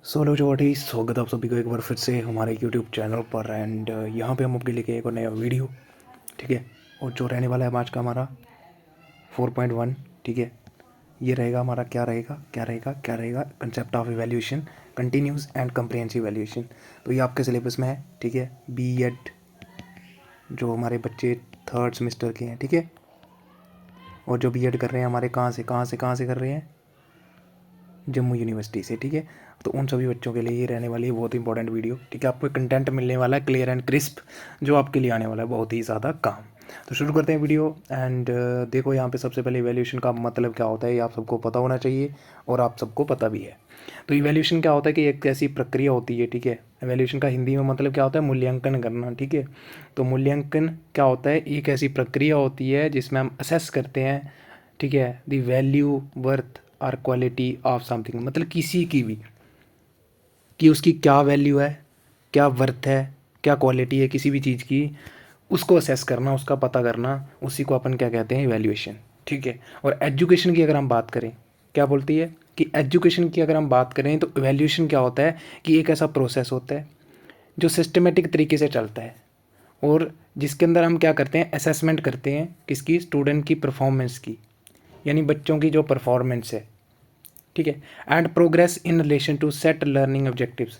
Solo जोड़ी स्वागत आप सभी को एक बार फिर से हमारे यूट्यूब चैनल पर। एंड यहाँ पे हम आपके लेके एक और नया वीडियो, ठीक है। और जो रहने वाला है आज का हमारा 4.1, ठीक है। ये रहेगा हमारा क्या रहेगा concept of evaluation, continuous and comprehensive evaluation. तो ये आपके सिलेबस में है, ठीक है। B.Ed जो हमारे बच्चे 3rd सेमेस्टर के हैं, ठीक है। और जो B.Ed कर रहे हैं हमारे कहाँ से कर रहे हैं, जम्मू यूनिवर्सिटी से, ठीक है। तो उन सभी बच्चों के लिए ये रहने वाली है बहुत इंपॉर्टेंट वीडियो, ठीक है। आपको कंटेंट मिलने वाला है क्लियर एंड क्रिस्प, जो आपके लिए आने वाला है बहुत ही ज़्यादा काम। तो शुरू करते हैं वीडियो। एंड देखो यहाँ पे सबसे पहले इवैल्यूएशन का मतलब क्या होता है ये आप सबको पता होना चाहिए, और आप सबको पता भी है। तो इवैल्यूएशन क्या होता है कि एक ऐसी प्रक्रिया होती है, ठीक है। इवैल्यूएशन का हिंदी में मतलब क्या होता है, मूल्यांकन करना, ठीक है। तो मूल्यांकन क्या होता है, एक ऐसी प्रक्रिया होती है जिसमें हम असेस करते हैं, ठीक है, द वैल्यू, वर्थ और क्वालिटी ऑफ समथिंग, मतलब किसी की भी, कि उसकी क्या वैल्यू है, क्या वर्थ है, क्या क्वालिटी है किसी भी चीज़ की, उसको असेस करना, उसका पता करना, उसी को अपन क्या कहते हैं, इवैल्यूएशन, ठीक है। और एजुकेशन की अगर हम बात करें, क्या बोलती है कि एजुकेशन की अगर हम बात करें तो इवैल्यूएशन क्या होता है कि एक ऐसा प्रोसेस होता है जो सिस्टमेटिक तरीके से चलता है, और जिसके अंदर हम क्या करते हैं, असेसमेंट करते हैं किसकी, स्टूडेंट की परफॉर्मेंस की, यानी बच्चों की जो परफॉर्मेंस है, ठीक है। And progress in relation to set learning objectives,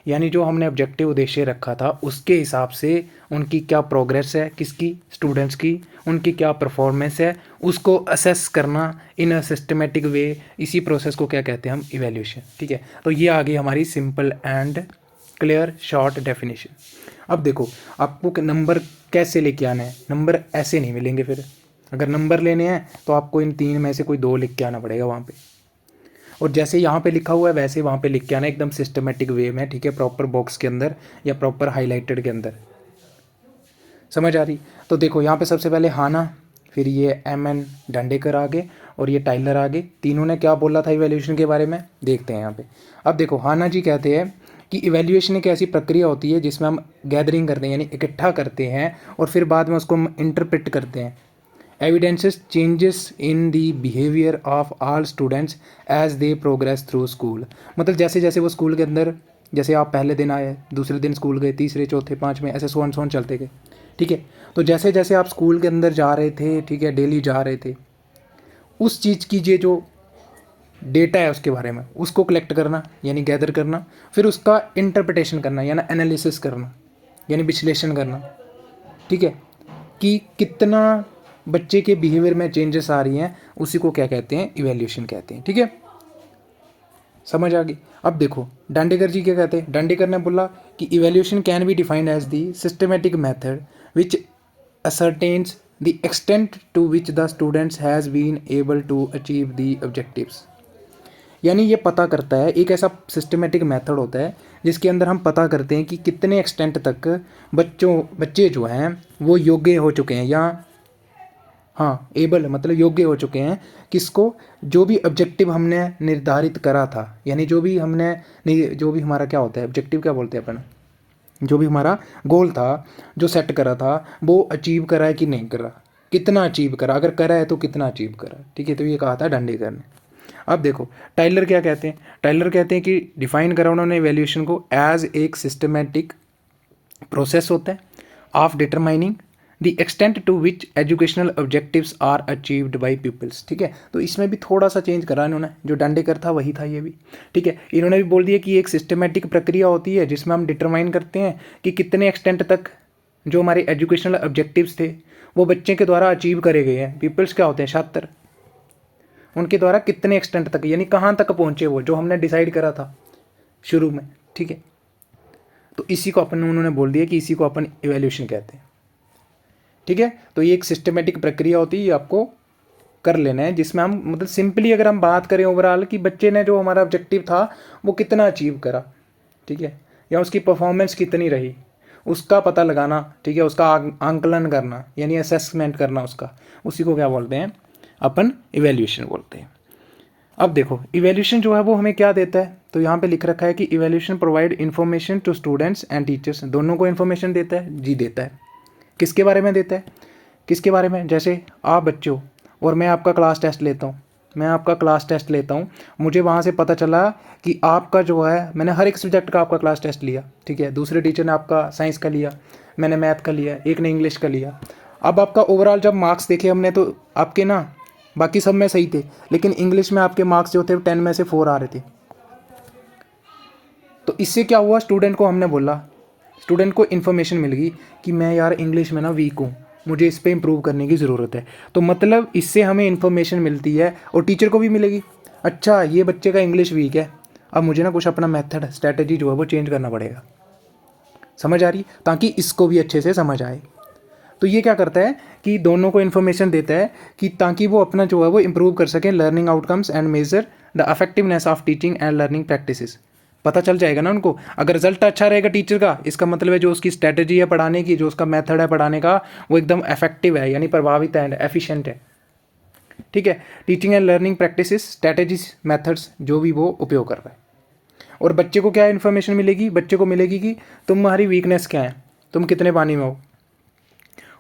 यानी जो हमने ऑब्जेक्टिव उद्देश्य रखा था उसके हिसाब से उनकी क्या प्रोग्रेस है, किसकी, स्टूडेंट्स की, उनकी क्या परफॉर्मेंस है, उसको असेस करना इन अ सिस्टमेटिक वे। इसी प्रोसेस को क्या कहते हैं हम, इवैल्यूएशन, ठीक है। तो ये आ गई हमारी simple and clear short definition. अब देखो आपको नंबर कैसे लेके आना है, नंबर ऐसे नहीं मिलेंगे फिर। अगर नंबर लेने हैं तो आपको इन तीन में से कोई दो लिख के आना पड़ेगा वहाँ पे, और जैसे यहाँ पे लिखा हुआ है वैसे वहाँ पे लिख के आना एकदम सिस्टमेटिक वे में, ठीक है, प्रॉपर बॉक्स के अंदर या प्रॉपर हाईलाइटेड के अंदर। समझ आ रही? तो देखो यहाँ पे सबसे पहले हाना, फिर ये M.N. डांडेकर आगे, और ये टाइलर आगे, तीनों ने क्या बोला था इवैल्यूएशन के बारे में, देखते हैं यहाँ पे। अब देखो हाना जी कहते हैं कि इवैल्यूएशन एक ऐसी प्रक्रिया होती है जिसमें हम गैदरिंग करते हैं, यानी इकट्ठा करते हैं, और फिर बाद में उसको हम इंटरप्रेट करते हैं, evidences changes in the behavior of all students as they progress through school। मतलब जैसे जैसे वो स्कूल के अंदर, जैसे आप पहले दिन आए, दूसरे दिन स्कूल गए, तीसरे चौथे पाँचवें, ऐसे सोन चलते गए, ठीक है। तो जैसे जैसे आप स्कूल के अंदर जा रहे थे, ठीक है, डेली जा रहे थे, उस चीज़ की ये जो डेटा है उसके बारे में, उसको कलेक्ट करना यानी गैदर करना, फिर उसका इंटरप्रिटेशन करना यानी एनालिसिस करना, यानी विश्लेषण करना, ठीक है, कि कितना बच्चे के बिहेवियर में चेंजेस आ रही हैं, उसी को क्या कहते हैं, इवैल्यूएशन कहते हैं, ठीक है। समझ आ गई? अब देखो डांडेकर जी क्या कहते हैं, डांडेकर ने बोला कि evaluation can be defined as the systematic method which ascertains the extent to which the students has been able to achieve the objectives। यानी ये पता करता है, एक ऐसा सिस्टमेटिक मेथड होता है जिसके अंदर हम पता करते हैं कि कितने एक्सटेंट तक बच्चे जो हैं वो योग्य हो चुके हैं, या हाँ एबल मतलब योग्य हो चुके हैं, किसको, जो भी ऑब्जेक्टिव हमने निर्धारित करा था, यानी जो भी हमने नहीं, जो भी हमारा क्या होता है ऑब्जेक्टिव, क्या बोलते हैं अपन, जो भी हमारा गोल था जो सेट करा था वो अचीव करा है कि नहीं करा, कितना अचीव करा, अगर करा है तो कितना अचीव करा, ठीक है। तो ये कहा था डांडेकर ने। अब देखो टाइलर क्या कहते हैं, टाइलर कहते हैं कि डिफाइन करा उन्होंने इवैल्यूएशन को एज एक सिस्टमेटिक प्रोसेस होता है of determining the extent to which educational objectives are achieved by peoples, ठीक है। तो इसमें भी थोड़ा सा चेंज करा इन्होंने, जो डांडेकर था वही था ये भी, ठीक है। इन्होंने भी बोल दिया कि एक सिस्टमेटिक प्रक्रिया होती है जिसमें हम डिटरमाइन करते हैं कि कितने एक्सटेंट तक जो हमारे एजुकेशनल ऑब्जेक्टिव्स थे वो बच्चे के द्वारा अचीव करे गए हैं। पीपल्स क्या होते हैं, छात्र, उनके द्वारा कितने एक्सटेंट तक, यानी कहाँ तक पहुँचे वो, जो हमने डिसाइड करा था शुरू में, ठीक है। तो इसी को अपन, उन्होंने बोल दिया कि इसी को अपन इवैल्यूएशन कहते हैं, ठीक है। तो ये एक सिस्टमेटिक प्रक्रिया होती है, ये आपको कर लेना है, जिसमें हम मतलब सिंपली अगर हम बात करें ओवरऑल कि बच्चे ने जो हमारा ऑब्जेक्टिव था वो कितना अचीव करा, ठीक है, या उसकी परफॉर्मेंस कितनी रही, उसका पता लगाना, ठीक है, उसका आंकलन करना यानी असेसमेंट करना उसका, उसी को क्या बोलते हैं अपन, इवैल्यूएशन बोलते हैं। अब देखो इवैल्यूएशन जो है वो हमें क्या देता है, तो यहाँ पे लिख रखा है कि evaluation provide information to students and teachers, दोनों को इन्फॉर्मेशन देता है, जी देता है। किसके बारे में देता है, किसके बारे में, जैसे आप बच्चे हो और मैं आपका क्लास टेस्ट लेता हूँ, मैं आपका क्लास टेस्ट लेता हूँ, मुझे वहाँ से पता चला कि आपका जो है, मैंने हर एक सब्जेक्ट का आपका क्लास टेस्ट लिया, ठीक है। दूसरे टीचर ने आपका साइंस का लिया, मैंने मैथ का लिया, एक ने इंग्लिश का लिया। अब आपका ओवरऑल जब मार्क्स देखे हमने तो आपके ना बाकी सब में सही थे, लेकिन इंग्लिश में आपके मार्क्स जो थे 10 में से 4 आ रहे थे। तो इससे क्या हुआ, स्टूडेंट को हमने बोला, स्टूडेंट को इन्फॉर्मेशन मिल गई कि मैं यार इंग्लिश में ना वीक हूँ, मुझे इस पर इम्प्रूव करने की ज़रूरत है। तो मतलब इससे हमें इन्फॉर्मेशन मिलती है और टीचर को भी मिलेगी, अच्छा ये बच्चे का इंग्लिश वीक है, अब मुझे ना कुछ अपना मेथड स्ट्रैटेजी जो है वो चेंज करना पड़ेगा। समझ आ रही, ताकि इसको भी अच्छे से समझ आए। तो ये क्या करता है कि दोनों को इन्फॉर्मेशन देता है कि ताकि वो अपना जो है वो इम्प्रूव कर सकें learning outcomes and measure the effectiveness of teaching and learning practices. पता चल जाएगा ना उनको, अगर रिजल्ट अच्छा रहेगा टीचर का, इसका मतलब है जो उसकी स्ट्रैटेजी है पढ़ाने की, जो उसका मेथड है पढ़ाने का, वो एकदम इफेक्टिव है, यानी प्रभावित है, एफिशिएंट है, ठीक है। Teaching and learning practices, strategies, methods जो भी वो उपयोग कर रहा है। और बच्चे को क्या इन्फॉर्मेशन मिलेगी, बच्चे को मिलेगी कि तुम्हारी वीकनेस क्या है, तुम कितने पानी में हो,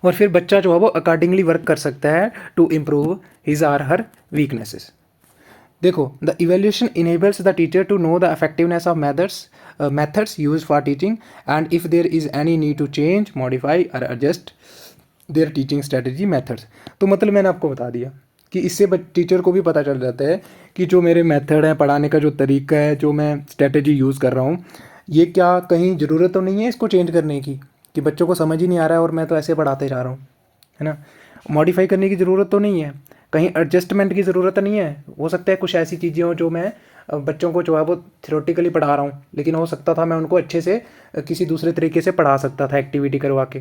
और फिर बच्चा जो है वो अकॉर्डिंगली वर्क कर सकता है to improve his or her weaknesses. देखो, the evaluation enables the teacher to know the effectiveness of methods use for teaching and if there is any need to change, modify और adjust their teaching strategy methods. तो मतलब मैंने आपको बता दिया कि इससे टीचर को भी पता चल जाता है कि जो मेरे मेथड है, पढ़ाने का जो तरीका है, जो मैं स्ट्रेटजी यूज़ कर रहा हूँ, ये क्या कहीं ज़रूरत तो नहीं है इसको चेंज करने की, कि बच्चों को समझ ही नहीं आ रहा है और मैं तो ऐसे पढ़ाते जा रहा हूँ, है ना। मॉडिफाई करने की ज़रूरत तो नहीं है, कहीं एडजस्टमेंट की ज़रूरत नहीं है। हो सकता है कुछ ऐसी चीज़ें हो जो मैं बच्चों को जो है वो थ्योरेटिकली पढ़ा रहा हूँ, लेकिन हो सकता था मैं उनको अच्छे से किसी दूसरे तरीके से पढ़ा सकता था, एक्टिविटी करवा के,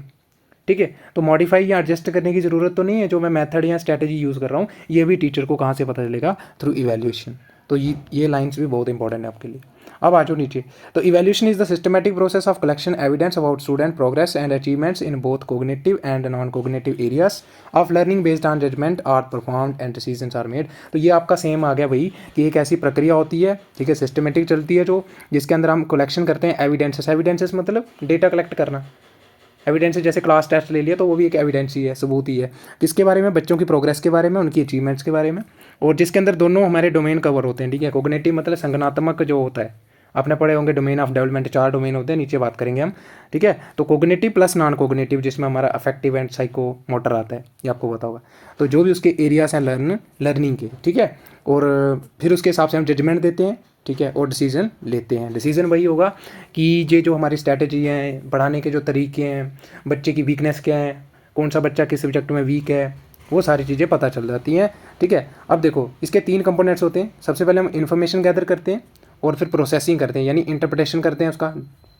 ठीक है। तो मॉडिफाई या एडजस्ट करने की ज़रूरत तो नहीं है, जो मैं मेथड या स्ट्रैटेजी यूज़ कर रहा हूँ, ये भी टीचर को कहाँ से पता चलेगा, थ्रू इवैल्यूएशन। तो ये लाइन्स भी बहुत इंपॉर्टेंट है आपके लिए। अब आ जाओ नीचे। तो evaluation is the systematic process of collection evidence about student progress and achievements in both cognitive and non cognitive areas of learning based on judgement are performed and decisions are made. तो ये आपका same आ गया भाई, कि एक ऐसी प्रक्रिया होती है, ठीक है, सिस्टमेटिक चलती है, जो जिसके अंदर हम कलेक्शन करते हैं एविडेंसेस। एविडेंसेस मतलब डेटा कलेक्ट करना। एविडेंस जैसे क्लास टेस्ट ले लिया तो वो भी एक एविडेंस ही है, सबूत ही है, किसके बारे में, बच्चों की प्रोग्रेस के बारे में, उनकी अचीवमेंट्स के बारे में, और जिसके अंदर दोनों हमारे डोमेन कवर होते हैं, ठीक है। कोग्निटिव मतलब संज्ञानात्मक जो होता है, आपने पढ़े होंगे डोमेन ऑफ डेवलपमेंट, 4 डोमेन होते हैं, नीचे बात करेंगे हम, ठीक है। तो कोग्निटिव प्लस नॉन कोग्निटिव, जिसमें हमारा अफेक्टिव एंड साइको मोटर आता है, ये आपको पता होगा। तो जो भी उसके एरियाज हैं लर्निंग के, ठीक है, और फिर उसके हिसाब से हम जजमेंट देते हैं, ठीक है, और डिसीजन लेते हैं। डिसीजन वही होगा कि ये जो हमारी स्ट्रैटेजी हैं, पढ़ाने के जो तरीके हैं, बच्चे की वीकनेस क्या है, कौन सा बच्चा किस सब्जेक्ट में वीक है, वो सारी चीज़ें पता चल जाती हैं, ठीक है। अब देखो, इसके 3 कंपोनेंट्स होते हैं। सबसे पहले हम इन्फॉर्मेशन गैदर करते हैं, और फिर प्रोसेसिंग करते हैं, यानी इंटरप्रिटेशन करते हैं उसका,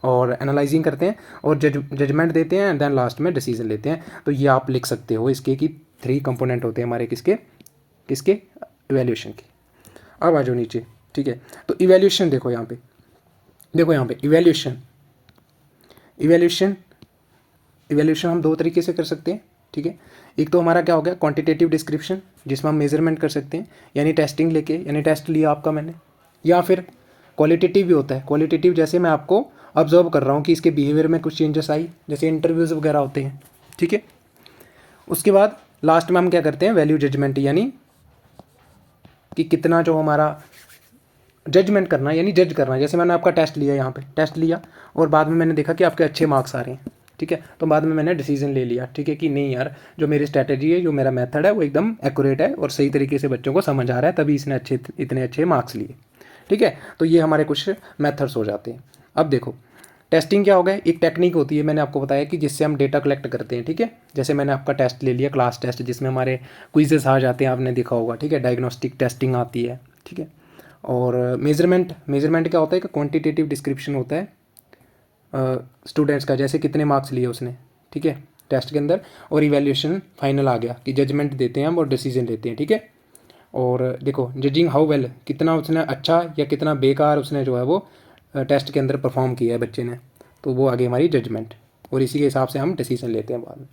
और एनालाइजिंग करते हैं, और जजमेंट देते हैं, एंड देन लास्ट में डिसीजन लेते हैं। तो ये आप लिख सकते हो इसके कि 3 कंपोनेंट होते हैं हमारे किसके इवैल्यूएशन के। अब आ जाओ नीचे, ठीक है। तो इवैल्यूएशन देखो यहाँ पे इवैल्यूएशन हम 2 तरीके से कर सकते हैं, ठीक है। एक तो हमारा क्या हो गया, क्वांटिटेटिव डिस्क्रिप्शन, जिसमें हम मेजरमेंट कर सकते हैं, यानी टेस्टिंग लेके, यानी टेस्ट लिया आपका मैंने। या फिर क्वालिटेटिव भी होता है। क्वालिटेटिव जैसे मैं आपको ऑब्जर्व कर रहा हूँ कि इसके बिहेवियर में कुछ चेंजेस आई, जैसे इंटरव्यूज़ वगैरह होते हैं, ठीक है। उसके बाद लास्ट में हम क्या करते हैं, वैल्यू जजमेंट, यानी कि कितना जो हमारा जजमेंट करना, यानी जज करना। जैसे मैंने आपका टेस्ट लिया, यहाँ पे टेस्ट लिया, और बाद में मैंने देखा कि आपके अच्छे मार्क्स आ रहे हैं, ठीक है। तो बाद में मैंने डिसीजन ले लिया, ठीक है, कि नहीं यार, जो मेरी स्ट्रैटेजी है, जो मेरा मेथड है, वो एकदम एक्यूरेट है और सही तरीके से बच्चों को समझ आ रहा है, तभी इसने इतने अच्छे मार्क्स लिए, ठीक है। तो ये हमारे कुछ मेथड्स हो जाते हैं। अब देखो, टेस्टिंग क्या हो गया, एक टेक्निक होती है, मैंने आपको बताया कि जिससे हम डेटा कलेक्ट करते हैं, ठीक है। जैसे मैंने आपका टेस्ट ले लिया, क्लास टेस्ट, जिसमें हमारे क्विजेस आ जाते हैं, आपने देखा होगा, ठीक है। डायग्नोस्टिक टेस्टिंग आती है, ठीक है। और मेजरमेंट क्या होता है कि क्वांटिटेटिव डिस्क्रिप्शन होता है स्टूडेंट्स का, जैसे कितने मार्क्स लिए उसने, ठीक है, टेस्ट के अंदर। और इवैल्यूएशन फाइनल आ गया कि जजमेंट देते हैं हम और डिसीजन लेते हैं, ठीक है। और देखो, जजिंग हाउ वेल, कितना उसने अच्छा या कितना बेकार उसने जो है वो टेस्ट के अंदर परफॉर्म किया है बच्चे ने, तो वो आगे हमारी जजमेंट, और इसी के हिसाब से हम डिसीजन लेते हैं बाद में।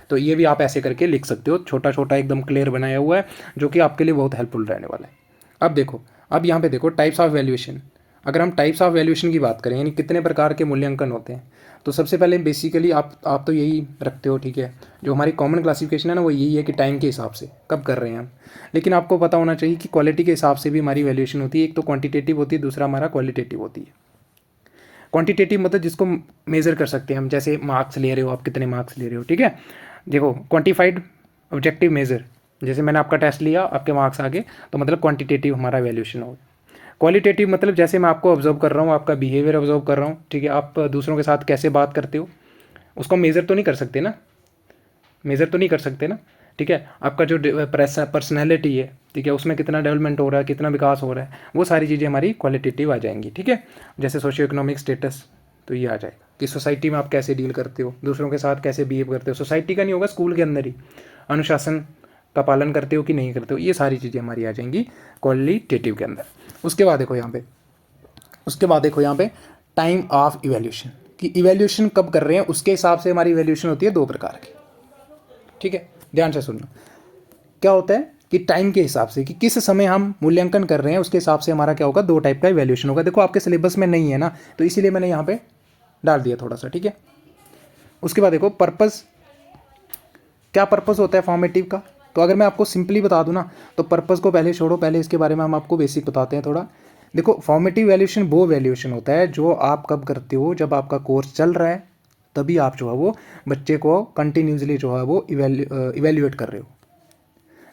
तो ये भी आप ऐसे करके लिख सकते हो, छोटा छोटा एकदम क्लियर बनाया हुआ है, जो कि आपके लिए बहुत हेल्पफुल रहने वाला है। अब देखो, अब यहाँ पे देखो टाइप्स ऑफ वैल्यूएशन। अगर हम टाइप्स ऑफ वैल्यूएशन की बात करें यानी कितने प्रकार के मूल्यांकन होते हैं, तो सबसे पहले बेसिकली आप तो यही रखते हो, ठीक है। जो हमारी कॉमन क्लासिफिकेशन है ना वो यही है कि टाइम के हिसाब से कब कर रहे हैं हम। लेकिन आपको पता होना चाहिए कि क्वालिटी के हिसाब से भी हमारी वैल्यूएशन होती है। एक तो क्वांटिटेटिव होती है, दूसरा हमारा क्वालिटेटिव होती है। क्वांटिटेटिव मतलब जिसको मेज़र कर सकते हैं हम, जैसे मार्क्स ले रहे हो आप, कितने मार्क्स ले रहे हो, ठीक है। देखो क्वांटिफाइड ऑब्जेक्टिव मेज़र, जैसे मैंने आपका टेस्ट लिया, आपके मार्क्स आ गए, तो मतलब क्वांटिटेटिव हमारा वैल्यूएशन होगा। क्वालिटेटिव मतलब जैसे मैं आपको ऑब्जर्व कर रहा हूँ, आपका बिहेवियर ऑब्जर्व कर रहा हूँ, ठीक है। आप दूसरों के साथ कैसे बात करते हो, उसको मेज़र तो नहीं कर सकते ना, मेज़र तो नहीं कर सकते ना, ठीक है। आपका जो पर्सनैलिटी है, ठीक है, उसमें कितना डेवलपमेंट हो रहा है, कितना विकास हो रहा है, वो सारी चीज़ें हमारी क्वालिटेटिव आ जाएंगी, ठीक है। जैसे सोशियो इकोनॉमिक स्टेटस, तो ये आ जाएगा कि सोसाइटी में आप कैसे डील करते हो, दूसरों के साथ कैसे बिहेव करते हो। सोसाइटी का नहीं होगा, स्कूल के अंदर ही अनुशासन का पालन करते हो कि नहीं करते हो, ये सारी चीज़ें हमारी आ जाएंगी क्वालिटेटिव के अंदर। उसके बाद देखो यहाँ पे टाइम ऑफ इवैल्यूएशन, कि इवैल्यूएशन कब कर रहे हैं उसके हिसाब से हमारी इवैल्यूएशन होती है दो प्रकार की, ठीक है। ध्यान से सुनना, क्या होता है कि टाइम के हिसाब से, कि किस समय हम मूल्यांकन कर रहे हैं उसके हिसाब से हमारा क्या होगा, दो टाइप का इवैल्यूएशन होगा। देखो आपके सिलेबस में नहीं है ना, तो इसीलिए मैंने यहाँ पे डाल दिया थोड़ा सा, ठीक है। उसके बाद देखो पर्पस, क्या पर्पस होता है फॉर्मेटिव का। तो अगर मैं आपको सिंपली बता दूं ना, तो पर्पस को पहले छोड़ो, पहले इसके बारे में हम आपको बेसिक बताते हैं थोड़ा। देखो फॉर्मेटिव वैल्यूएशन वो वैल्यूएशन होता है जो आप कब करते हो, जब आपका कोर्स चल रहा है, तभी आप जो है वो बच्चे को कंटिन्यूसली जो है वो इवेल्युएट कर रहे हो।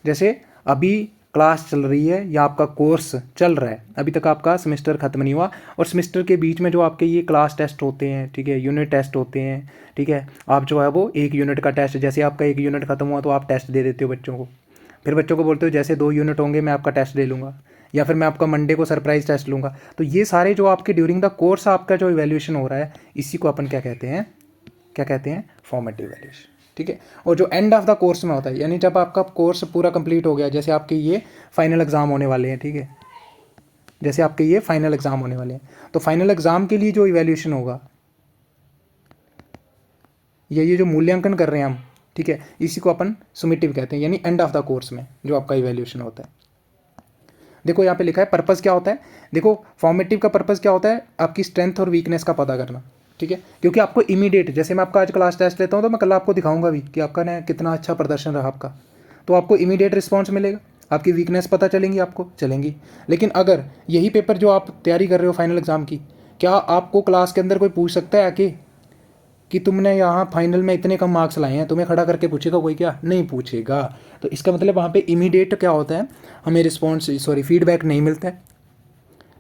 जैसे अभी क्लास चल रही है या आपका कोर्स चल रहा है, अभी तक आपका सेमेस्टर खत्म नहीं हुआ, और सेमेस्टर के बीच में जो आपके ये क्लास टेस्ट होते हैं, ठीक है, यूनिट टेस्ट होते हैं, ठीक है। आप जो है वो एक यूनिट का टेस्ट, जैसे आपका एक यूनिट खत्म हुआ तो आप टेस्ट दे देते हो बच्चों को, फिर बच्चों को बोलते हो जैसे 2 यूनिट होंगे मैं आपका टेस्ट ले लूँगा, या फिर मैं आपका मंडे को सरप्राइज टेस्ट लूँगा। तो ये सारे जो आपके ड्यूरिंग द कोर्स आपका जो इवैल्यूएशन हो रहा है, इसी को अपन क्या कहते हैं फॉर्मेटिव इवैल्यूएशन, ठीक है। और जो एंड ऑफ द कोर्स में होता है, यानी जब आपका कोर्स पूरा कंप्लीट हो गया, जैसे आपके ये फाइनल एग्जाम होने वाले हैं, ठीक है, जैसे आपके ये फाइनल एग्जाम होने वाले हैं, तो फाइनल एग्जाम के लिए जो इवैल्यूएशन होगा, ये जो मूल्यांकन कर रहे हैं हम, ठीक है, इसी को अपन सुमेटिव कहते हैं, यानी एंड ऑफ द कोर्स में जो आपका इवैल्यूएशन होता है। देखो यहाँ पे लिखा है पर्पस क्या होता है। देखो फॉर्मेटिव का पर्पस क्या होता है, आपकी स्ट्रेंथ और वीकनेस का पता करना, ठीक है। क्योंकि आपको इमीडिएट, जैसे मैं आपका आज क्लास टेस्ट लेता हूँ तो मैं कल आपको दिखाऊंगा भी कि आपका ना कितना अच्छा प्रदर्शन रहा आपका, तो आपको इमीडिएट रिस्पॉन्स मिलेगा, आपकी वीकनेस पता चलेंगी। लेकिन अगर यही पेपर जो आप तैयारी कर रहे हो फाइनल एग्जाम की, क्या आपको क्लास के अंदर कोई पूछ सकता है आके कि तुमने यहाँ फाइनल में इतने कम मार्क्स लाए हैं, तुम्हें खड़ा करके पूछेगा कोई? क्या नहीं पूछेगा। तो इसका मतलब वहाँ पे इमीडिएट क्या होता है, हमें फीडबैक नहीं मिलता है,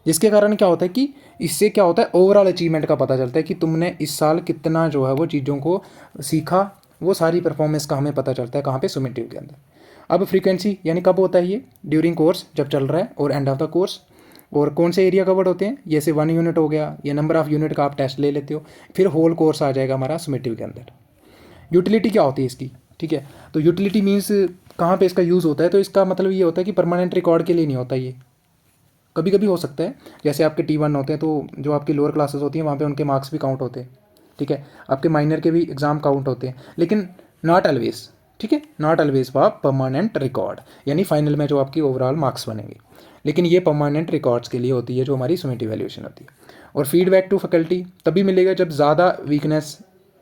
जिसके कारण क्या होता है कि इससे क्या होता है ओवरऑल अचीवमेंट का पता चलता है कि तुमने इस साल कितना जो है वो चीज़ों को सीखा, वो सारी परफॉर्मेंस का हमें पता चलता है कहाँ पे, सुमेटिव के अंदर। अब फ्रीक्वेंसी यानी कब होता है ये, ड्यूरिंग कोर्स जब चल रहा है, और एंड ऑफ द कोर्स। और कौन से एरिया कवर्ड होते हैं, जैसे 1 यूनिट हो गया, या नंबर ऑफ यूनिट का आप टेस्ट ले लेते हो, फिर होल कोर्स आ जाएगा हमारा सुमेटिव के अंदर। यूटिलिटी क्या होती है इसकी, ठीक है। तो यूटिलिटी मीन्स कहाँ पे इसका यूज़ होता है, तो इसका मतलब ये होता है कि परमानेंट रिकॉर्ड के लिए नहीं होता ये, कभी कभी हो सकता है। जैसे आपके T1 होते हैं तो जो आपकी लोअर क्लासेस होती हैं वहाँ पे उनके मार्क्स भी काउंट होते हैं, ठीक है। आपके माइनर के भी एग्ज़ाम काउंट होते हैं, लेकिन नॉट ऑलवेज, ठीक है, not always for permanent record, यानी फाइनल में जो आपकी ओवरऑल मार्क्स बनेंगे। लेकिन ये परमानेंट रिकॉर्ड्स के लिए होती है जो हमारी सुमेटिव वैल्यूएशन होती है। और फीडबैक टू फैकल्टी तभी मिलेगा जब ज़्यादा वीकनेस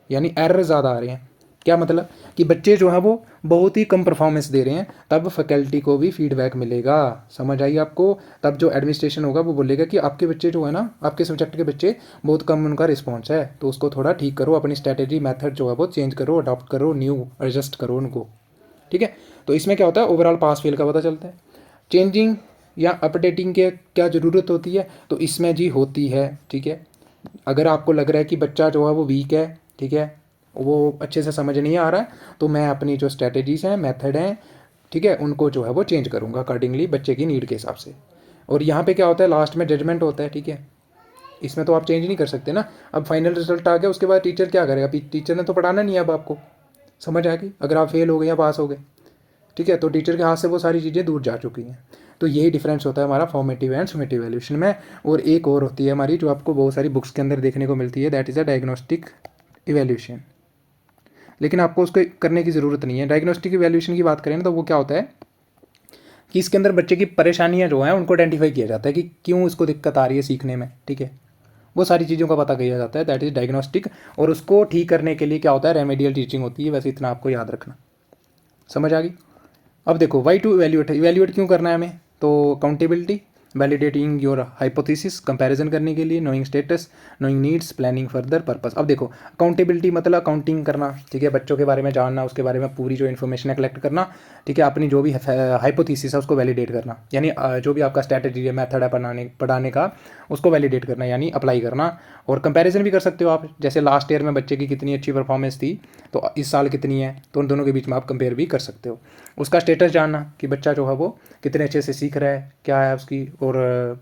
यानी एरर ज़्यादा आ रहे हैं। क्या मतलब कि बच्चे जो है वो बहुत ही कम परफॉर्मेंस दे रहे हैं, तब फैकल्टी को भी फीडबैक मिलेगा। समझ आई आपको? तब जो एडमिनिस्ट्रेशन होगा वो बोलेगा कि आपके बच्चे जो है ना, आपके सब्जेक्ट के बच्चे बहुत कम उनका रिस्पॉन्स है, तो उसको थोड़ा ठीक करो, अपनी स्ट्रैटेजी मेथड जो है वो चेंज करो, अडॉप्ट करो, न्यू एडजस्ट करो उनको, ठीक है। तो इसमें क्या होता है ओवरऑल पास फेल का पता चलता है। चेंजिंग या अपडेटिंग के क्या ज़रूरत होती है, तो इसमें जी होती है, ठीक है। अगर आपको लग रहा है कि बच्चा जो है वो वीक है, ठीक है, वो अच्छे से समझ नहीं आ रहा है, तो मैं अपनी जो स्ट्रैटेजीज़ हैं, मेथड हैं, ठीक है, उनको जो है वो चेंज करूँगा अकॉर्डिंगली बच्चे की नीड के हिसाब से। और यहाँ पे क्या होता है, लास्ट में जजमेंट होता है, ठीक है। इसमें तो आप चेंज नहीं कर सकते ना। अब फाइनल रिजल्ट आ गया, उसके बाद टीचर क्या करेगा, टीचर ने तो पढ़ाना नहीं है अब आपको, समझ आ गई? अगर आप फेल हो गए या पास हो गए, ठीक है, तो टीचर के हाथ से वो सारी चीज़ें दूर जा चुकी हैं। तो यही डिफरेंस होता है हमारा फॉर्मेटिव एंड सुमेटिव वैल्यूएशन में। और एक और होती है हमारी जो आपको बहुत सारी बुक्स के अंदर देखने को मिलती है, that is a diagnostic evaluation. लेकिन आपको उसको करने की ज़रूरत नहीं है। डायग्नोस्टिक इवैल्यूएशन की बात करें ना, तो वो क्या होता है कि इसके अंदर बच्चे की परेशानियाँ जो हैं उनको आइडेंटिफाई किया जाता है कि क्यों इसको दिक्कत आ रही है सीखने में, ठीक है। वो सारी चीज़ों का पता किया जाता है, दैट इज़ डायग्नोस्टिक। और उसको ठीक करने के लिए क्या होता है, रेमेडियल टीचिंग होती है। वैसे इतना आपको याद रखना, समझ आ गई। अब देखो वाई टू इवैल्यूएट, इवैल्यूएट क्यों करना है हमें, तो accountability, validating your hypothesis, comparison करने के लिए, knowing status, knowing needs, planning further purpose. अब देखो अकाउंटेबिलिटी मतलब अकाउंटिंग करना, ठीक है, बच्चों के बारे में जानना, उसके बारे में पूरी जो इन्फॉर्मेशन है कलेक्ट करना, ठीक है, अपनी जो भी हाइपोथेसिस है उसको वैलिडेट करना, यानी जो भी आपका स्ट्रैटेजी है, मेथड है पढ़ाने का, उसको वैलिडेट करना यानी अप्लाई करना। और कंपैरिजन भी कर सकते हो आप, जैसे लास्ट ईयर में बच्चे की कितनी अच्छी परफॉर्मेंस थी तो इस साल कितनी है, तो उन दोनों के बीच में आप कंपेयर भी कर सकते हो। उसका स्टेटस जानना कि बच्चा जो है वो कितने अच्छे से सीख रहा है, क्या है उसकी, और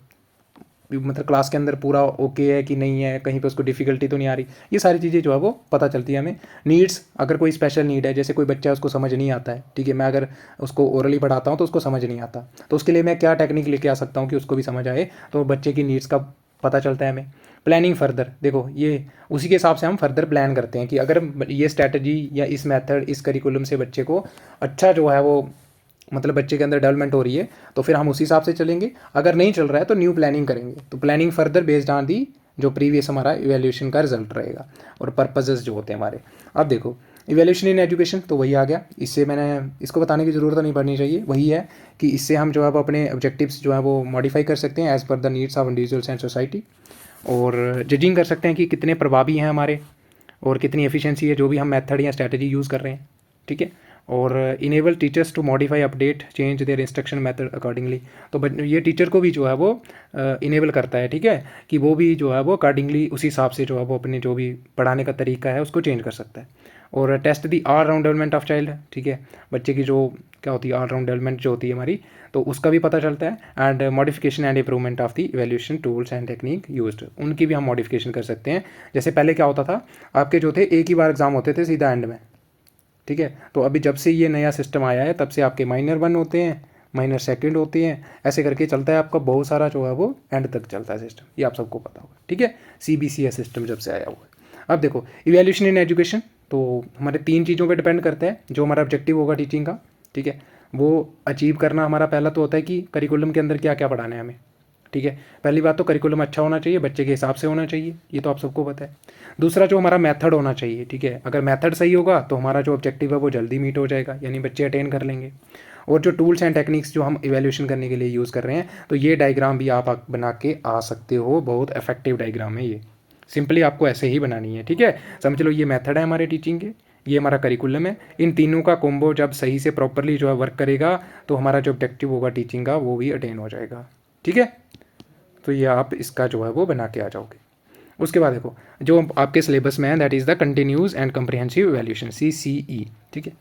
मतलब क्लास के अंदर पूरा ओके है कि नहीं है, कहीं पे उसको डिफ़िकल्टी तो नहीं आ रही, ये सारी चीज़ें जो है वो पता चलती है हमें। नीड्स, अगर कोई स्पेशल नीड है, जैसे कोई बच्चा है उसको समझ नहीं आता है, ठीक है, मैं अगर उसको ओरली पढ़ाता हूँ तो उसको समझ नहीं आता, तो उसके लिए मैं क्या टेक्निक लेके आ सकता हूँ कि उसको भी समझ आए, तो बच्चे की नीड्स का पता चलता है हमें। प्लानिंग फर्दर, देखो ये उसी के हिसाब से हम फर्दर प्लान करते हैं कि अगर ये स्ट्रैटेजी या इस मेथड, इस करिकुलम से बच्चे को अच्छा जो है वो मतलब बच्चे के अंदर डेवलपमेंट हो रही है, तो फिर हम उसी हिसाब से चलेंगे। अगर नहीं चल रहा है तो न्यू प्लानिंग करेंगे। तो planning further based on the जो प्रीवियस हमारा इवैल्यूएशन का रिजल्ट रहेगा और पर्पजेस जो होते हैं हमारे। अब देखो इवैल्यूएशन इन एजुकेशन, तो वही आ गया, इससे मैंने इसको बताने की ज़रूरत नहीं पड़नी चाहिए, वही है कि इससे हम जो है वो अपने ऑब्जेक्टिव्स जो है वो मॉडिफाई कर सकते हैं as per the needs of individuals and society. और जजिंग कर सकते हैं कि कितने प्रभावी हैं हमारे और कितनी एफिशिएंसी है जो भी हम मेथड या स्ट्रैटेजी यूज़ कर रहे हैं, ठीक है। और enable teachers to modify, update, change their instruction method accordingly. तो ये टीचर को भी जो है वो इनेबल करता है, ठीक है, कि वो भी जो है वो अकॉर्डिंगली उसी हिसाब से जो है वो अपने जो भी पढ़ाने का तरीका है उसको चेंज कर सकता है। और test the all round development of child, ठीक है, बच्चे की जो क्या होती है ऑल राउंड डेवलपमेंट जो होती है हमारी, तो उसका भी पता चलता है। And modification and improvement of the evaluation tools and technique used, उनकी भी हम मॉडिफिकेशन कर सकते हैं। जैसे पहले क्या होता था, आपके जो थे एक ही बार एग्जाम होते थे सीधा एंड में, ठीक है, तो अभी जब से ये नया सिस्टम आया है तब से आपके माइनर 1 होते हैं, माइनर सेकंड होते हैं, ऐसे करके चलता है आपका बहुत सारा जो है वो एंड तक चलता है सिस्टम, ये आप सबको पता होगा, ठीक है। CBCS सिस्टम जब से आया हुआ है। अब देखो इवैल्यूएशन इन एजुकेशन, तो हमारे 3 चीज़ों पे डिपेंड करता है जो हमारा ऑब्जेक्टिव होगा टीचिंग का, ठीक है, वो अचीव करना हमारा पहला तो होता है कि करिकुलम के अंदर क्या क्या पढ़ाना है हमें, ठीक है। पहली बात तो करिकुलम अच्छा होना चाहिए, बच्चे के हिसाब से होना चाहिए, ये तो आप सबको पता है। दूसरा जो हमारा मेथड होना चाहिए, ठीक है, अगर मेथड सही होगा तो हमारा जो ऑब्जेक्टिव है वो जल्दी मीट हो जाएगा, यानी बच्चे अटेन कर लेंगे। और जो टूल्स एंड टेक्निक्स जो हम इवैल्यूएशन करने के लिए यूज़ कर रहे हैं, तो ये डायग्राम भी आप बना के आ सकते हो, बहुत इफेक्टिव डायग्राम है ये, सिंपली आपको ऐसे ही बनानी है, ठीक है। समझ लो ये मेथड है हमारे टीचिंग के, ये हमारा करिकुलम है, इन तीनों का कॉम्बो जब सही से प्रॉपरली जो है वर्क करेगा तो हमारा जो ऑब्जेक्टिव होगा टीचिंग का वो भी अटेन हो जाएगा, ठीक है। तो ये आप इसका जो है वो बना के आ जाओगे। उसके बाद देखो जो आपके सिलेबस में है that is the continuous and comprehensive evaluation, CCE, ठीक है।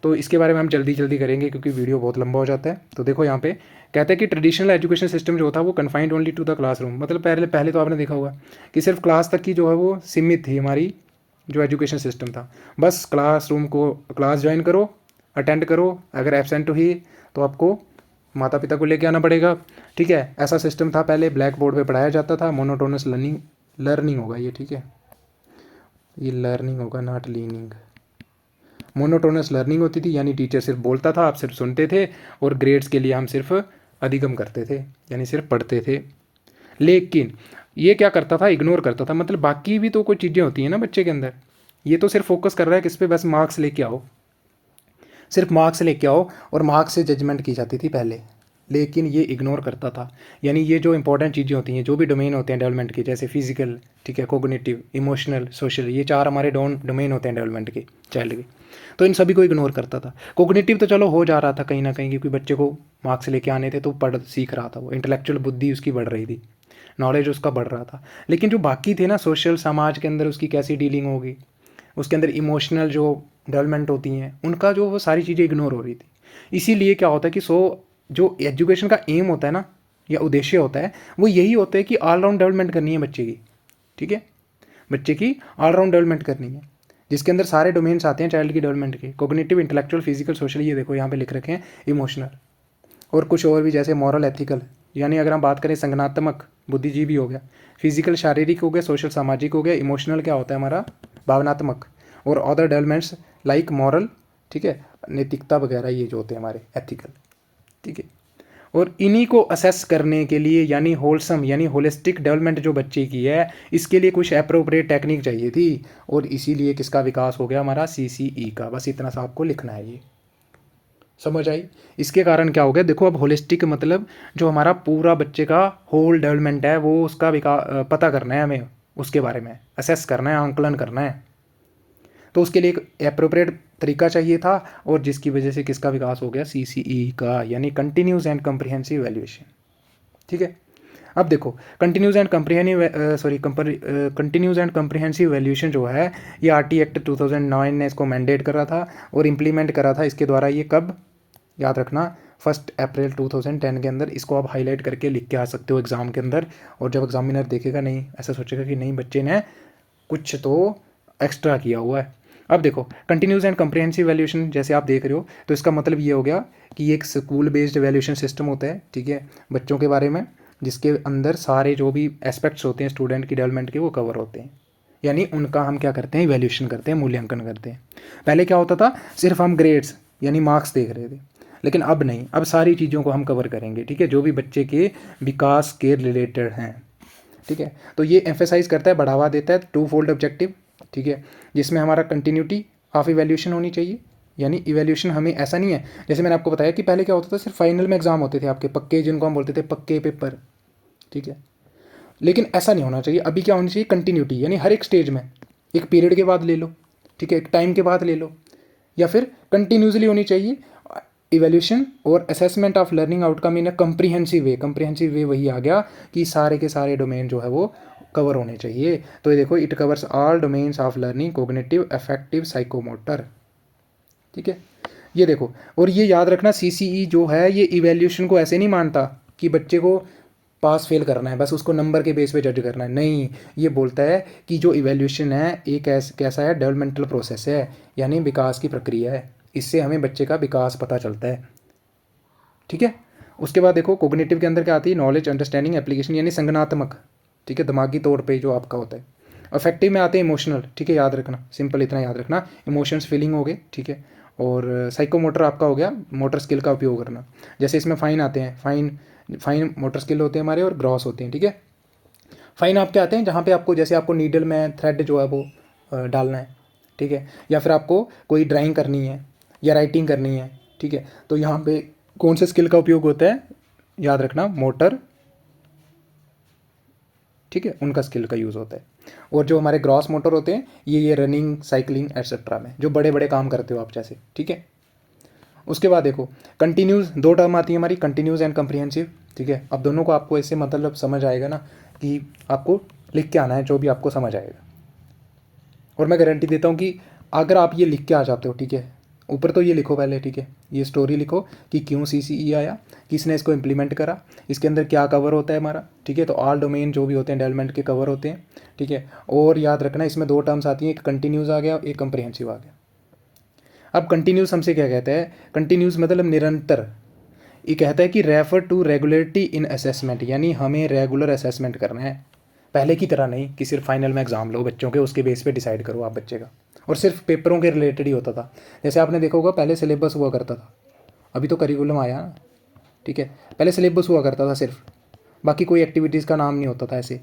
तो इसके बारे में हम जल्दी जल्दी करेंगे क्योंकि वीडियो बहुत लंबा हो जाता है। तो देखो यहाँ पे कहते हैं कि ट्रेडिशनल एजुकेशन सिस्टम जो था वो confined only to the classroom, मतलब पहले तो आपने देखा होगा कि सिर्फ क्लास तक की जो है वो सीमित थी हमारी जो एजुकेशन सिस्टम था। बस क्लासरूम को क्लास ज्वाइन करो, अटेंड करो, अगर एबसेंट हुई तो आपको माता पिता को लेके आना पड़ेगा, ठीक है। ऐसा सिस्टम था पहले, ब्लैक बोर्ड पे पढ़ाया जाता था, मोनोटोनस लर्निंग होगा ये, ठीक है, ये लर्निंग होगा नॉट लीनिंग। मोनोटोनस लर्निंग होती थी, यानी टीचर सिर्फ बोलता था, आप सिर्फ सुनते थे, और ग्रेड्स के लिए हम सिर्फ अधिगम करते थे, यानी सिर्फ पढ़ते थे। लेकिन ये क्या करता था, इग्नोर करता था, मतलब बाकी भी तो कोई चीज़ें होती हैं ना बच्चे के अंदर, ये तो सिर्फ फोकस कर रहा है किस पे, बस मार्क्स लेके आओ, सिर्फ मार्क्स लेके आओ, और मार्क्स से जजमेंट की जाती थी पहले, लेकिन ये इग्नोर करता था। यानी ये जो इंपॉर्टेंट चीज़ें होती हैं, जो भी डोमेन होते हैं डेवलपमेंट के, जैसे फिजिकल, ठीक है, कोग्निटिव, इमोशनल, सोशल, ये 4 हमारे डोमेन होते हैं डेवलपमेंट के चाइल्ड के, तो इन सभी को इग्नोर करता था। कोग्निटिव तो चलो हो जा रहा था कहीं ना कहीं, क्योंकि बच्चे को मार्क्स लेके आने थे तो पढ़ सीख रहा था, वो इंटेलेक्चुअल बुद्धि उसकी बढ़ रही थी, नॉलेज उसका बढ़ रहा था। लेकिन जो बाकी थे ना, सोशल, समाज के अंदर उसकी कैसी डीलिंग होगी, उसके अंदर इमोशनल जो डेवलपमेंट होती हैं, उनका जो वो सारी चीज़ें इग्नोर हो रही थी। इसीलिए क्या होता है कि जो एजुकेशन का एम होता है ना, या उद्देश्य होता है, वो यही होता है कि ऑलराउंड डेवलपमेंट करनी है बच्चे की, ठीक है, बच्चे की ऑलराउंड डेवलपमेंट करनी है, जिसके अंदर सारे डोमेन्स आते हैं चाइल्ड की डेवलपमेंट के, कोग्निटिव, इंटेलेक्चुअल, फिजिकल, सोशल, ये देखो यहाँ पे लिख रखे हैं, इमोशनल, और कुछ और भी जैसे मॉरल, एथिकल, यानी अगर हम बात करें संज्ञानात्मक, बुद्धिजीवी हो गया, फिजिकल शारीरिक हो गया, सोशल सामाजिक हो गया, इमोशनल क्या होता है हमारा भावनात्मक, और अदर डेवलपमेंट्स लाइक मॉरल, ठीक है, नैतिकता वगैरह, ये जो होते हैं हमारे एथिकल, ठीक है। और इन्हीं को असेस करने के लिए यानी होलसम यानी होलिस्टिक डेवलपमेंट जो बच्चे की है, इसके लिए कुछ अप्रोप्रिएट टेक्निक चाहिए थी, और इसीलिए किसका विकास हो गया हमारा, CCE का। बस इतना सा आपको लिखना है, ये समझ आई। इसके कारण क्या हो गया, देखो अब होलिस्टिक मतलब जो हमारा पूरा बच्चे का होल डेवलपमेंट है, वो उसका विकास पता करना है हमें, उसके बारे में असेस करना है, आंकलन करना है। तो उसके लिए एक अप्रोप्रिएट तरीका चाहिए था, और जिसकी वजह से किसका विकास हो गया, CCE का, यानी कंटिन्यूस एंड कम्प्रिहेंसिव वैल्यूएशन। ठीक है, अब देखो continuous and continuous and comprehensive valuation जो है, ये RT एक्ट 2009 ने इसको मैंडेट करा था और इम्प्लीमेंट करा था इसके द्वारा। ये कब, याद रखना, 1 अप्रैल 2010 के अंदर। इसको आप हाईलाइट करके लिख के आ सकते हो एग्ज़ाम के अंदर, और जब एग्जामिनर देखेगा नहीं ऐसा सोचेगा कि नहीं बच्चे ने कुछ तो एक्स्ट्रा किया हुआ है। अब देखो कंटिन्यूस एंड कम्प्रिहेंसिव वैल्यूएशन जैसे आप देख रहे हो, तो इसका मतलब ये हो गया कि एक स्कूल बेस्ड वैल्यूएशन सिस्टम होता है, ठीक है, बच्चों के बारे में, जिसके अंदर सारे जो भी एस्पेक्ट्स होते हैं स्टूडेंट की डेवलपमेंट के वो कवर होते हैं, यानी उनका हम क्या करते हैं, इवैल्यूएशन करते हैं, मूल्यांकन करते हैं। पहले क्या होता था, सिर्फ हम ग्रेड्स यानी मार्क्स देख रहे थे, लेकिन अब नहीं, अब सारी चीज़ों को हम कवर करेंगे, ठीक है, जो भी बच्चे के विकास के रिलेटेड हैं। ठीक है, तो ये एम्फेसाइज करता है, बढ़ावा देता है टू फोल्ड ऑब्जेक्टिव, ठीक है, जिसमें हमारा कंटिन्यूटी ऑफ इवैल्यूएशन होनी चाहिए। यानी इवैल्यूएशन हमें ऐसा नहीं है, जैसे मैंने आपको बताया कि पहले क्या होता था, सिर्फ फाइनल में एग्जाम होते थे आपके पक्के, जिनको हम बोलते थे पक्के पेपर, ठीक है, लेकिन ऐसा नहीं होना चाहिए। अभी क्या होनी चाहिए, कंटिन्यूटी, यानी हर एक स्टेज में, एक पीरियड के बाद ले लो, ठीक है, एक टाइम के बाद ले लो, या फिर कंटिन्यूसली होनी चाहिए इवैल्यूएशन और assessment of learning outcome in a comprehensive way. Comprehensive way वही आ गया कि सारे के सारे डोमेन जो है वो कवर होने चाहिए। तो ये देखो, it covers all domains of learning, cognitive, affective, psychomotor, ठीक है, ये देखो। और ये याद रखना, CCE जो है ये इवैल्यूएशन को ऐसे नहीं मानता कि बच्चे को पास फेल करना है, बस उसको नंबर के बेस पे जज करना है, नहीं, ये बोलता है कि जो इवैल्यूएशन है एक कैसा है, डेवलपमेंटल प्रोसेस है, यानी विकास की प्रक्रिया है, इससे हमें बच्चे का विकास पता चलता है, ठीक है। उसके बाद देखो कोग्निटिव के अंदर क्या आती है, नॉलेज, अंडरस्टैंडिंग, एप्लीकेशन, यानी संज्ञानात्मक, ठीक है, दिमागी तौर पे जो आपका होता है। अफेक्टिव में आते हैं इमोशनल, ठीक है, याद रखना, सिंपल इतना याद रखना, इमोशंस, फीलिंग हो गए, ठीक है। और साइकोमोटर आपका हो गया, मोटर स्किल का उपयोग करना, जैसे इसमें फाइन आते हैं, फाइन मोटर स्किल होते हैं हमारे, और ग्रॉस होते हैं, ठीक है। फाइन आपके आते हैं जहाँ पे आपको, जैसे आपको नीडल में थ्रेड जो है वो डालना है, ठीक है, या फिर आपको कोई ड्राइंग करनी है या राइटिंग करनी है, ठीक है, तो यहाँ पे कौन से स्किल का उपयोग होता है, याद रखना, मोटर, ठीक है, उनका स्किल का यूज़ होता है। और जो हमारे ग्रॉस मोटर होते हैं, ये रनिंग, साइकिलिंग एटसेट्रा में, जो बड़े बड़े काम करते हो आप जैसे, ठीक है। उसके बाद देखो कंटिन्यूस, दो टर्म आती है हमारी, कंटिन्यूस एंड कम्प्रीहेंसिव, ठीक है। अब दोनों को आपको ऐसे मतलब समझ आएगा ना, कि आपको लिख के आना है जो भी आपको समझ आएगा, और मैं गारंटी देता हूँ कि अगर आप ये लिख के आ जाते हो, ठीक है, ऊपर तो ये लिखो पहले, ठीक है, ये स्टोरी लिखो कि क्यों CCE आया, किसने इसको इम्प्लीमेंट करा, इसके अंदर क्या कवर होता है हमारा, ठीक है, तो ऑल डोमेन जो भी होते हैं डेवलपमेंट के कवर होते हैं, ठीक है। और याद रखना इसमें दो टर्म्स आती हैं, एक कंटिन्यूस आ गया, एक कम्प्रीहेंसिव आ गया। अब कंटिन्यूस हमसे क्या कहता है, कंटिन्यूस मतलब निरंतर, ये कहता है कि refer to regularity in assessment, यानी हमें रेगुलर असेसमेंट करना है, पहले की तरह नहीं कि सिर्फ फाइनल में एग्जाम लो बच्चों के, उसके बेस पे डिसाइड करो आप बच्चे का, और सिर्फ पेपरों के रिलेटेड ही होता था। जैसे आपने देखा होगा पहले सिलेबस हुआ करता था, अभी तो करिकुलम आया ना, ठीक है, पहले सिलेबस हुआ करता था सिर्फ, बाकी कोई एक्टिविटीज़ का नाम नहीं होता था ऐसे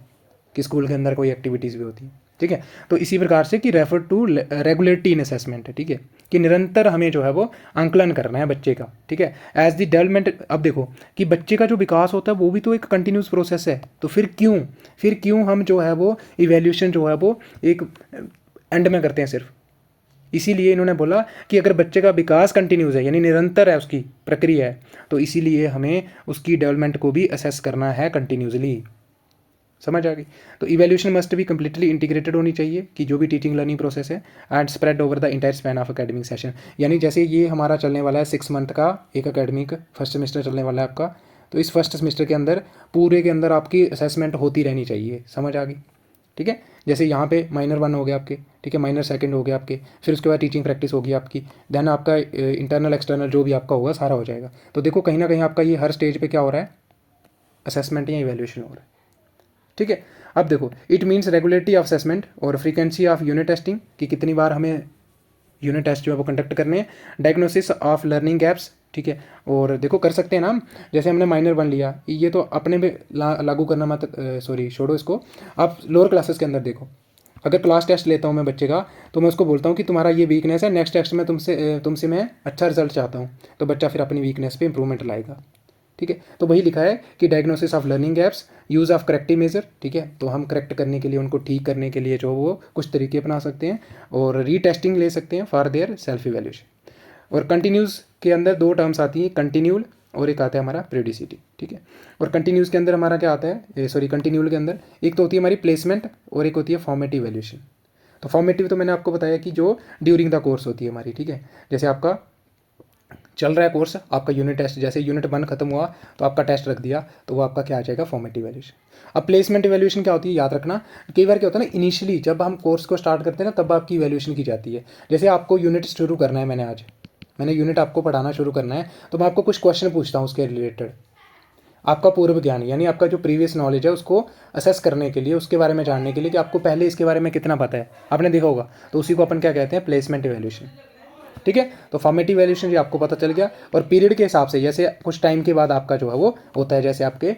कि स्कूल के अंदर कोई एक्टिविटीज़ भी होती है, ठीक है। तो इसी प्रकार से कि refer to regularity in assessment है, ठीक है, कि निरंतर हमें जो है वो आंकलन करना है बच्चे का, ठीक है, एज द डेवलपमेंट। अब देखो कि बच्चे का जो विकास होता है वो भी तो एक कंटिन्यूस प्रोसेस है, तो फिर क्यों हम जो है वो इवैल्यूएशन जो है वो एक एंड में करते हैं सिर्फ। इसीलिए इन्होंने बोला कि अगर बच्चे का विकास कंटिन्यूस है, यानी निरंतर है, उसकी प्रक्रिया है, तो इसीलिए हमें उसकी डेवलपमेंट को भी असेस करना है कंटिन्यूसली। समझ आ गई। तो इवैल्यूएशन मस्ट भी कम्प्लीटली इंटीग्रेटेड होनी चाहिए, कि जो भी टीचिंग लर्निंग प्रोसेस है, and spread over the entire span of academic session, यानी जैसे ये हमारा चलने वाला है 6 मंथ का एक अकेडमिक फर्स्ट सेमेस्टर चलने वाला है आपका, तो इस फर्स्ट सेमेस्टर के अंदर पूरे के अंदर आपकी असेसमेंट होती रहनी चाहिए। समझ आ गई, ठीक है। जैसे यहाँ पे माइनर 1 हो गया आपके, ठीक है, माइनर 2 हो गया आपके, फिर उसके बाद टीचिंग प्रैक्टिस होगी आपकी, देन आपका इंटरनल एक्सटर्नल जो भी आपका होगा सारा हो जाएगा। तो देखो कहीं ना कहीं आपका ये हर स्टेज पे क्या हो रहा है, असेसमेंट या इवैल्यूएशन हो रहा है, ठीक है। अब देखो it means regularity of assessment और फ्रीक्वेंसी ऑफ यूनिट टेस्टिंग, कि कितनी बार हमें यूनिट टेस्ट जो है वो कंडक्ट करने हैं। डायग्नोसिस ऑफ लर्निंग गैप्स, ठीक है। और देखो कर सकते हैं ना हम, जैसे हमने माइनर 1 लिया, ये तो अपने में लागू करना मत, सॉरी छोड़ो इसको, आप लोअर क्लासेस के अंदर देखो। अगर क्लास टेस्ट लेता हूँ मैं बच्चे का, तो मैं उसको बोलता हूँ कि तुम्हारा ये वीकनेस है, नेक्स्ट टेस्ट में तुमसे मैं अच्छा रिजल्ट चाहता हूँ, तो बच्चा फिर अपनी वीकनेस पे इंप्रूवमेंट लाएगा। ठीक है, तो वही लिखा है कि diagnosis of learning gaps, use of corrective measure. ठीक है, तो हम करेक्ट करने के लिए, उनको ठीक करने के लिए जो वो कुछ तरीके अपना सकते हैं, और रीटेस्टिंग ले सकते हैं फॉर देयर सेल्फ इवैल्यूएशन। और कंटिन्यूस के अंदर 2 टर्म्स आती हैं, कंटिन्यूल और एक आता है हमारा पीरियोडिसिटी। ठीक है, और कंटिन्यूस के अंदर हमारा क्या आता है, सॉरी कंटिन्यूल के अंदर एक तो होती है हमारी प्लेसमेंट और एक होती है फॉर्मेटिव इवैल्यूएशन। तो फॉर्मेटिव तो मैंने आपको बताया कि जो ड्यूरिंग द कोर्स होती है हमारी। ठीक है, जैसे आपका चल रहा है कोर्स, आपका यूनिट टेस्ट, जैसे यूनिट 1 खत्म हुआ तो आपका टेस्ट रख दिया, तो वो आपका क्या आ जाएगा, फॉर्मेटिव इवैल्यूएशन। अब प्लेसमेंट इवैल्यूएशन क्या होती है, याद रखना, कई बार क्या होता है ना, इनिशियली जब हम कोर्स को स्टार्ट करते हैं ना, तब आपकी इवैल्यूएशन की जाती है। जैसे आपको यूनिट शुरू करना है, मैंने यूनिट आपको पढ़ाना शुरू करना है, तो मैं आपको कुछ क्वेश्चन पूछता हूँ उसके रिलेटेड, आपका पूर्व ज्ञान यानी आपका जो प्रीवियस नॉलेज है उसको असेस करने के लिए, उसके बारे में जानने के लिए कि आपको पहले इसके बारे में कितना पता है, आपने देखा होगा, तो उसी को अपन क्या कहते हैं, प्लेसमेंट इवैल्यूएशन। ठीक है, तो फॉर्मेटिव इवैल्यूएशन ये आपको पता चल गया। और पीरियड के हिसाब से, जैसे कुछ टाइम के बाद आपका जो है वो होता है, जैसे आपके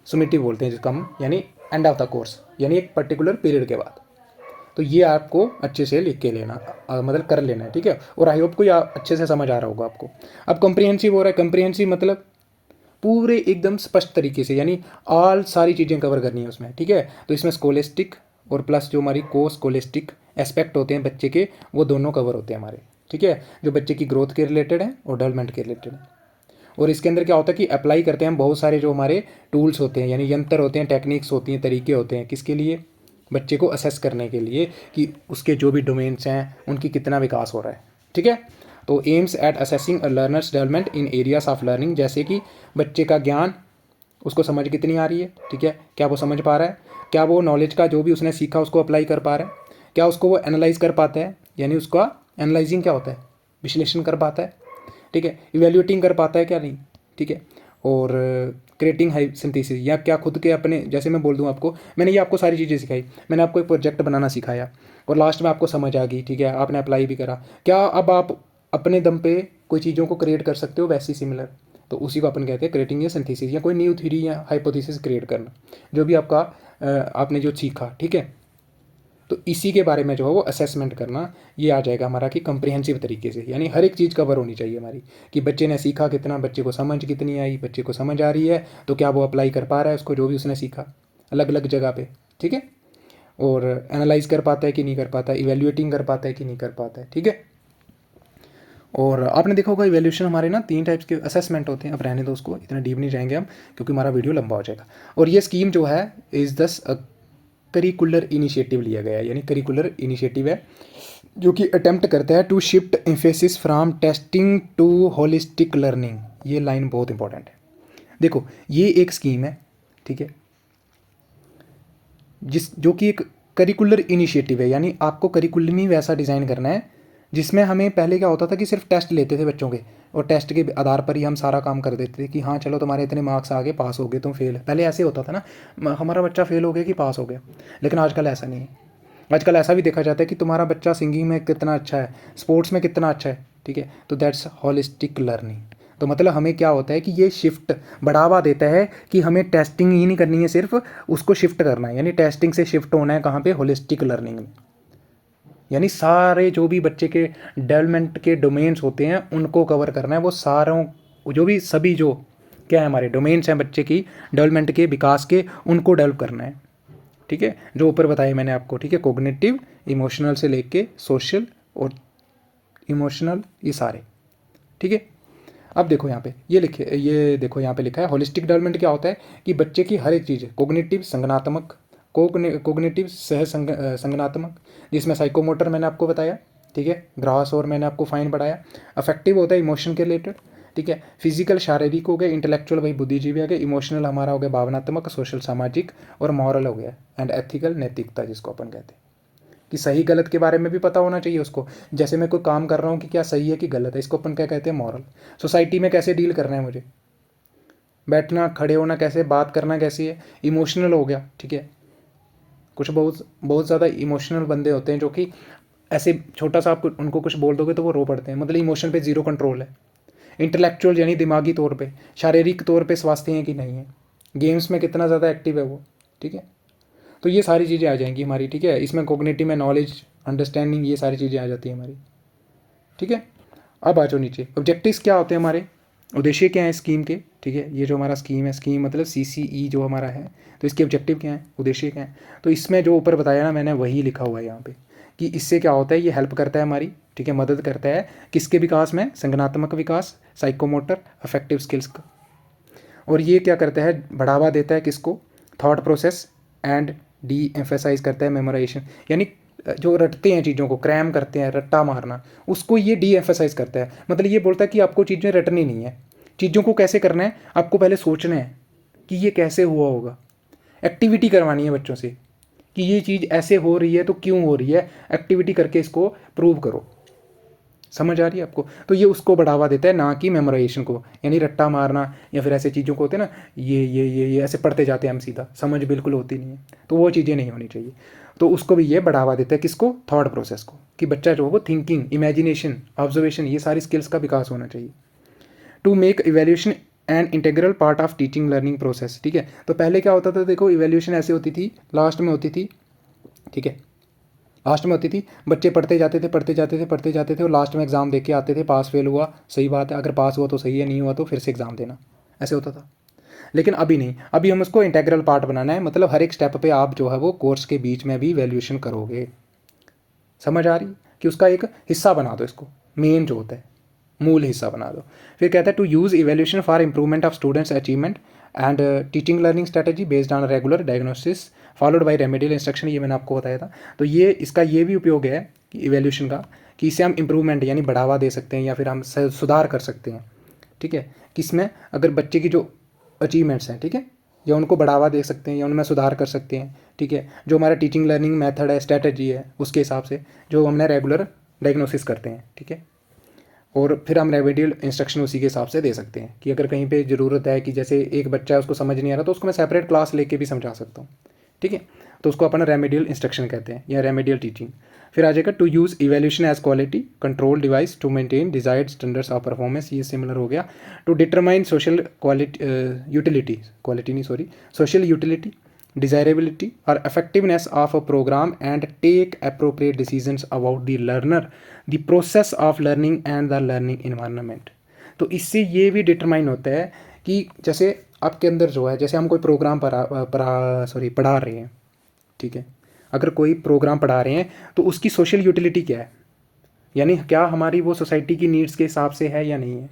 सुमेटिव बोलते हैं जिसका हम, यानी एंड ऑफ द कोर्स, यानी एक पर्टिकुलर पीरियड के बाद। तो ये आपको अच्छे से लिख के लेना, मतलब कर लेना है। ठीक है, और आई होप को ये अच्छे से समझ आ रहा होगा आपको। अब कम्प्रीहेंसिव हो रहा है, कम्प्रीहेंसिव मतलब पूरे एकदम स्पष्ट तरीके से, यानी ऑल सारी चीज़ें कवर करनी है उसमें। ठीक है, तो इसमें स्कोलेस्टिक और प्लस जो हमारी को स्कोलेस्टिक एस्पेक्ट होते हैं बच्चे के, वो दोनों कवर होते हैं हमारे। ठीक है, जो बच्चे की ग्रोथ के रिलेटेड है और डेवलपमेंट के रिलेटेड है। और इसके अंदर क्या होता है कि अप्लाई करते हैं हम बहुत सारे जो हमारे टूल्स होते हैं, यानी यंत्र होते हैं, टेक्निक्स होती हैं, तरीके होते हैं, किसके लिए, बच्चे को असेस करने के लिए कि उसके जो भी डोमेन्स हैं उनकी कितना विकास हो रहा है। ठीक है, तो aims at assessing learners development in areas of learning, जैसे कि बच्चे का ज्ञान, उसको समझ कितनी आ रही है। ठीक है, क्या वो समझ पा रहा है, क्या वो नॉलेज का जो भी उसने सीखा उसको अप्लाई कर पा रहा है, क्या उसको वो एनालाइज कर पाता है, यानी उसका एनालाइजिंग क्या होता है, विश्लेषण कर पाता है। ठीक है, इवेल्यूएटिंग कर पाता है क्या नहीं। ठीक है, और क्रिएटिंग हाई सिंथेसिस, या क्या खुद के अपने, जैसे मैं बोल दूं आपको, मैंने ये आपको सारी चीज़ें सिखाई, मैंने आपको एक प्रोजेक्ट बनाना सिखाया और लास्ट में आपको समझ आ गई। ठीक है, आपने अप्लाई भी करा, क्या अब आप अपने दम पे कोई चीज़ों को क्रिएट कर सकते हो वैसी सिमिलर, तो उसी को अपन कहते हैं क्रिएटिंग या सिंथेसिस, या कोई न्यू थ्योरी या हाइपोथेसिस क्रिएट करना, जो भी आपका आपने जो सीखा। ठीक है, तो इसी के बारे में जो है वो असेसमेंट करना, ये आ जाएगा हमारा कि कंप्रिहेंसिव तरीके से, यानी हर एक चीज़ कवर होनी चाहिए हमारी, कि बच्चे ने सीखा कितना, बच्चे को समझ कितनी आई, बच्चे को समझ आ रही है तो क्या वो अप्लाई कर पा रहा है उसको, जो भी उसने सीखा अलग अलग जगह पे। ठीक है, और एनालाइज कर पाता है कि नहीं कर पाता, इवेल्युएटिंग कर पाता है कि नहीं कर पाता है। ठीक है, और आपने देखा होगा इवेल्यूशन हमारे ना 3 टाइप्स के असेसमेंट होते हैं। अब रहने दो उसको, इतना डीप नहीं जाएंगे हम क्योंकि हमारा वीडियो लंबा हो जाएगा। और ये स्कीम जो है इज़ दस करिकुलर इनिशिएटिव लिया गया है, यानी करिकुलर इनिशिएटिव है जो कि अटेम्प्ट करता है to shift emphasis from testing to holistic learning. ये लाइन बहुत इंपॉर्टेंट है। देखो ये एक स्कीम है, ठीक है, जो कि एक करिकुलर इनिशिएटिव है, यानी आपको करिकुलम ही वैसा डिज़ाइन करना है जिसमें हमें पहले क्या होता था कि सिर्फ टेस्ट लेते थे बच्चों के, और टेस्ट के आधार पर ही हम सारा काम कर देते थे कि हाँ चलो तुम्हारे इतने मार्क्स आ गए, पास हो गए, तुम फेल। पहले ऐसे होता था ना, हमारा बच्चा फेल हो गया कि पास हो गया। लेकिन आजकल ऐसा नहीं है। आजकल ऐसा भी देखा जाता है कि तुम्हारा बच्चा सिंगिंग में कितना अच्छा है, स्पोर्ट्स में कितना अच्छा है। ठीक है, तो दैट्स होलिस्टिक लर्निंग। तो मतलब हमें क्या होता है कि ये शिफ्ट बढ़ावा देता है कि हमें टेस्टिंग ही नहीं करनी है, सिर्फ उसको शिफ्ट करना है, यानी टेस्टिंग से शिफ्ट होना है कहाँ पे, होलिस्टिक लर्निंग में। यानी सारे जो भी बच्चे के डेवलपमेंट के डोमेन्स होते हैं उनको कवर करना है, वो सारों जो भी सभी जो क्या है हमारे डोमेन्स हैं बच्चे की डेवलपमेंट के, विकास के, उनको डेवलप करना है। ठीक है, जो ऊपर बताया मैंने आपको। ठीक है, कोग्निटिव, इमोशनल से लेके सोशल और इमोशनल, ये सारे। ठीक है, अब देखो यहाँ पे ये देखो यहाँ पे लिखा है होलिस्टिक डेवलपमेंट क्या होता है कि बच्चे की हर एक चीज़, कोग्निटिव संज्ञानात्मक, कोग्निटिव संज्ञानात्मक, जिसमें साइकोमोटर मैंने आपको बताया। ठीक है, ग्रास और मैंने आपको फाइन बढ़ाया। अफेक्टिव होता है इमोशन के रिलेटेड। ठीक है, फिजिकल शारीरिक हो गया, इंटेलेक्चुअल वही बुद्धिजीवी हो गया, इमोशनल हमारा हो गया भावनात्मक, सोशल सामाजिक, और मॉरल हो गया एंड एथिकल नैतिकता, जिसको अपन कहते हैं कि सही गलत के बारे में भी पता होना चाहिए उसको। जैसे मैं कोई काम कर रहा हूँ कि क्या सही है कि गलत है, इसको अपन क्या कहते हैं, मॉरल। सोसाइटी में कैसे डील करना है मुझे, बैठना खड़े होना कैसे, बात करना कैसी है। इमोशनल हो गया। ठीक है, कुछ बहुत बहुत ज़्यादा इमोशनल बंदे होते हैं जो कि ऐसे छोटा सा आप उनको कुछ बोल दोगे तो वो रो पड़ते हैं, मतलब इमोशन पे ज़ीरो कंट्रोल है। इंटेलेक्चुअल यानी दिमागी तौर पे, शारीरिक तौर पे स्वास्थ्य है कि नहीं है, गेम्स में कितना ज़्यादा एक्टिव है वो, ठीक है। तो ये सारी चीज़ें आ जाएंगी हमारी, ठीक है। इसमें कॉग्निटिव में नॉलेज, अंडरस्टैंडिंग, ये सारी चीज़ें आ जाती हैं हमारी, ठीक है। अब आ जाओ नीचे, ऑब्जेक्टिव्स क्या होते हैं हमारे, उद्देश्य क्या है स्कीम के, ठीक है। ये जो हमारा स्कीम है, स्कीम मतलब CCE जो हमारा है, तो इसके ऑब्जेक्टिव क्या है, उद्देश्य क्या है। तो इसमें जो ऊपर बताया ना मैंने, वही लिखा हुआ है यहाँ पे कि इससे क्या होता है, ये हेल्प करता है हमारी, ठीक है, मदद करता है किसके विकास में, संज्ञानात्मक विकास, साइकोमोटर, अफेक्टिव स्किल्स का। और ये क्या करता है, बढ़ावा देता है किसको, thought process and deemphasize करता है मेमोराइजेशन, यानी जो रटते हैं चीज़ों को, क्रैम करते हैं, रट्टा मारना, उसको ये डी एम्फेसाइज करता है। मतलब ये बोलता है कि आपको चीज़ें रटनी नहीं है, चीज़ों को कैसे करना है, आपको पहले सोचना है कि ये कैसे हुआ होगा, एक्टिविटी करवानी है बच्चों से कि ये चीज़ ऐसे हो रही है तो क्यों हो रही है, एक्टिविटी करके इसको प्रूव करो। समझ आ रही है आपको। तो ये उसको बढ़ावा देता है, ना कि मेमोराइजेशन को, यानी रट्टा मारना या फिर ऐसे चीज़ों को होते हैं ना, ये ऐसे पढ़ते जाते हैं हम सीधा, समझ बिल्कुल होती नहीं है, तो वो चीज़ें नहीं होनी चाहिए। तो उसको भी ये बढ़ावा देता है, किसको, थॉट प्रोसेस को, कि बच्चा जो है वो थिंकिंग, इमेजिनेशन, ऑब्जर्वेशन, ये सारी स्किल्स का विकास होना चाहिए। To make evaluation and integral part of teaching learning process, ठीक है। तो पहले क्या होता था, देखो इवेल्यूशन ऐसे होती थी, लास्ट में होती थी, ठीक है, लास्ट में होती थी, बच्चे पढ़ते जाते थे, पढ़ते जाते थे, पढ़ते जाते थे, और लास्ट में एग्ज़ाम दे के आते थे, पास फेल हुआ सही बात है, अगर पास हुआ तो सही है, नहीं हुआ तो फिर से एग्ज़ाम देना, ऐसे होता था। लेकिन अभी नहीं, अभी हम उसको इंटेग्रल पार्ट बनाना है, मतलब हर एक स्टेप पे आप जो है वो कोर्स के बीच में भी वैल्यूएशन करोगे। समझ आ रही, कि उसका एक हिस्सा बना दो इसको, मेन जो होता है मूल हिस्सा बना दो। फिर कहता है to use evaluation for improvement of students achievement and teaching learning strategy based on regular diagnosis followed by remedial instruction, ये मैंने आपको बताया था। तो ये इसका ये भी उपयोग है कि इवेल्यूशन का, कि इससे हम इम्प्रूवमेंट यानी बढ़ावा दे सकते हैं या फिर हम सुधार कर सकते हैं, ठीक है। किसमें, अगर बच्चे की जो अचीवमेंट्स हैं, ठीक है, या उनको बढ़ावा दे सकते हैं या उनमें सुधार कर सकते हैं, ठीक है। जो हमारा टीचिंग लर्निंग मेथड है, स्ट्रेटजी है, उसके हिसाब से जो हमने रेगुलर डायग्नोसिस करते हैं, ठीक है। और फिर हम रेमेडियल इंस्ट्रक्शन उसी के हिसाब से दे सकते हैं, कि अगर कहीं पे ज़रूरत है कि जैसे एक बच्चा है उसको समझ नहीं आ रहा, तो उसको मैं सेपरेट क्लास लेके भी समझा सकता हूँ, ठीक है। तो उसको अपन रेमेडियल इंस्ट्रक्शन कहते हैं या रेमेडियल टीचिंग। फिर आ जाएगा to use evaluation as quality control device to maintain desired standards of performance, ये सिमिलर हो गया। To determine social social utility, desirability or effectiveness of a program and take appropriate decisions about the learner, the process of learning and the learning environment। तो इससे ये भी determine होता है कि जैसे आपके अंदर जो है, जैसे हम कोई प्रोग्राम पढ़ा रहे हैं, ठीक है, अगर कोई प्रोग्राम पढ़ा रहे हैं तो उसकी सोशल यूटिलिटी क्या है, यानी क्या हमारी वो सोसाइटी की नीड्स के हिसाब से है या नहीं है।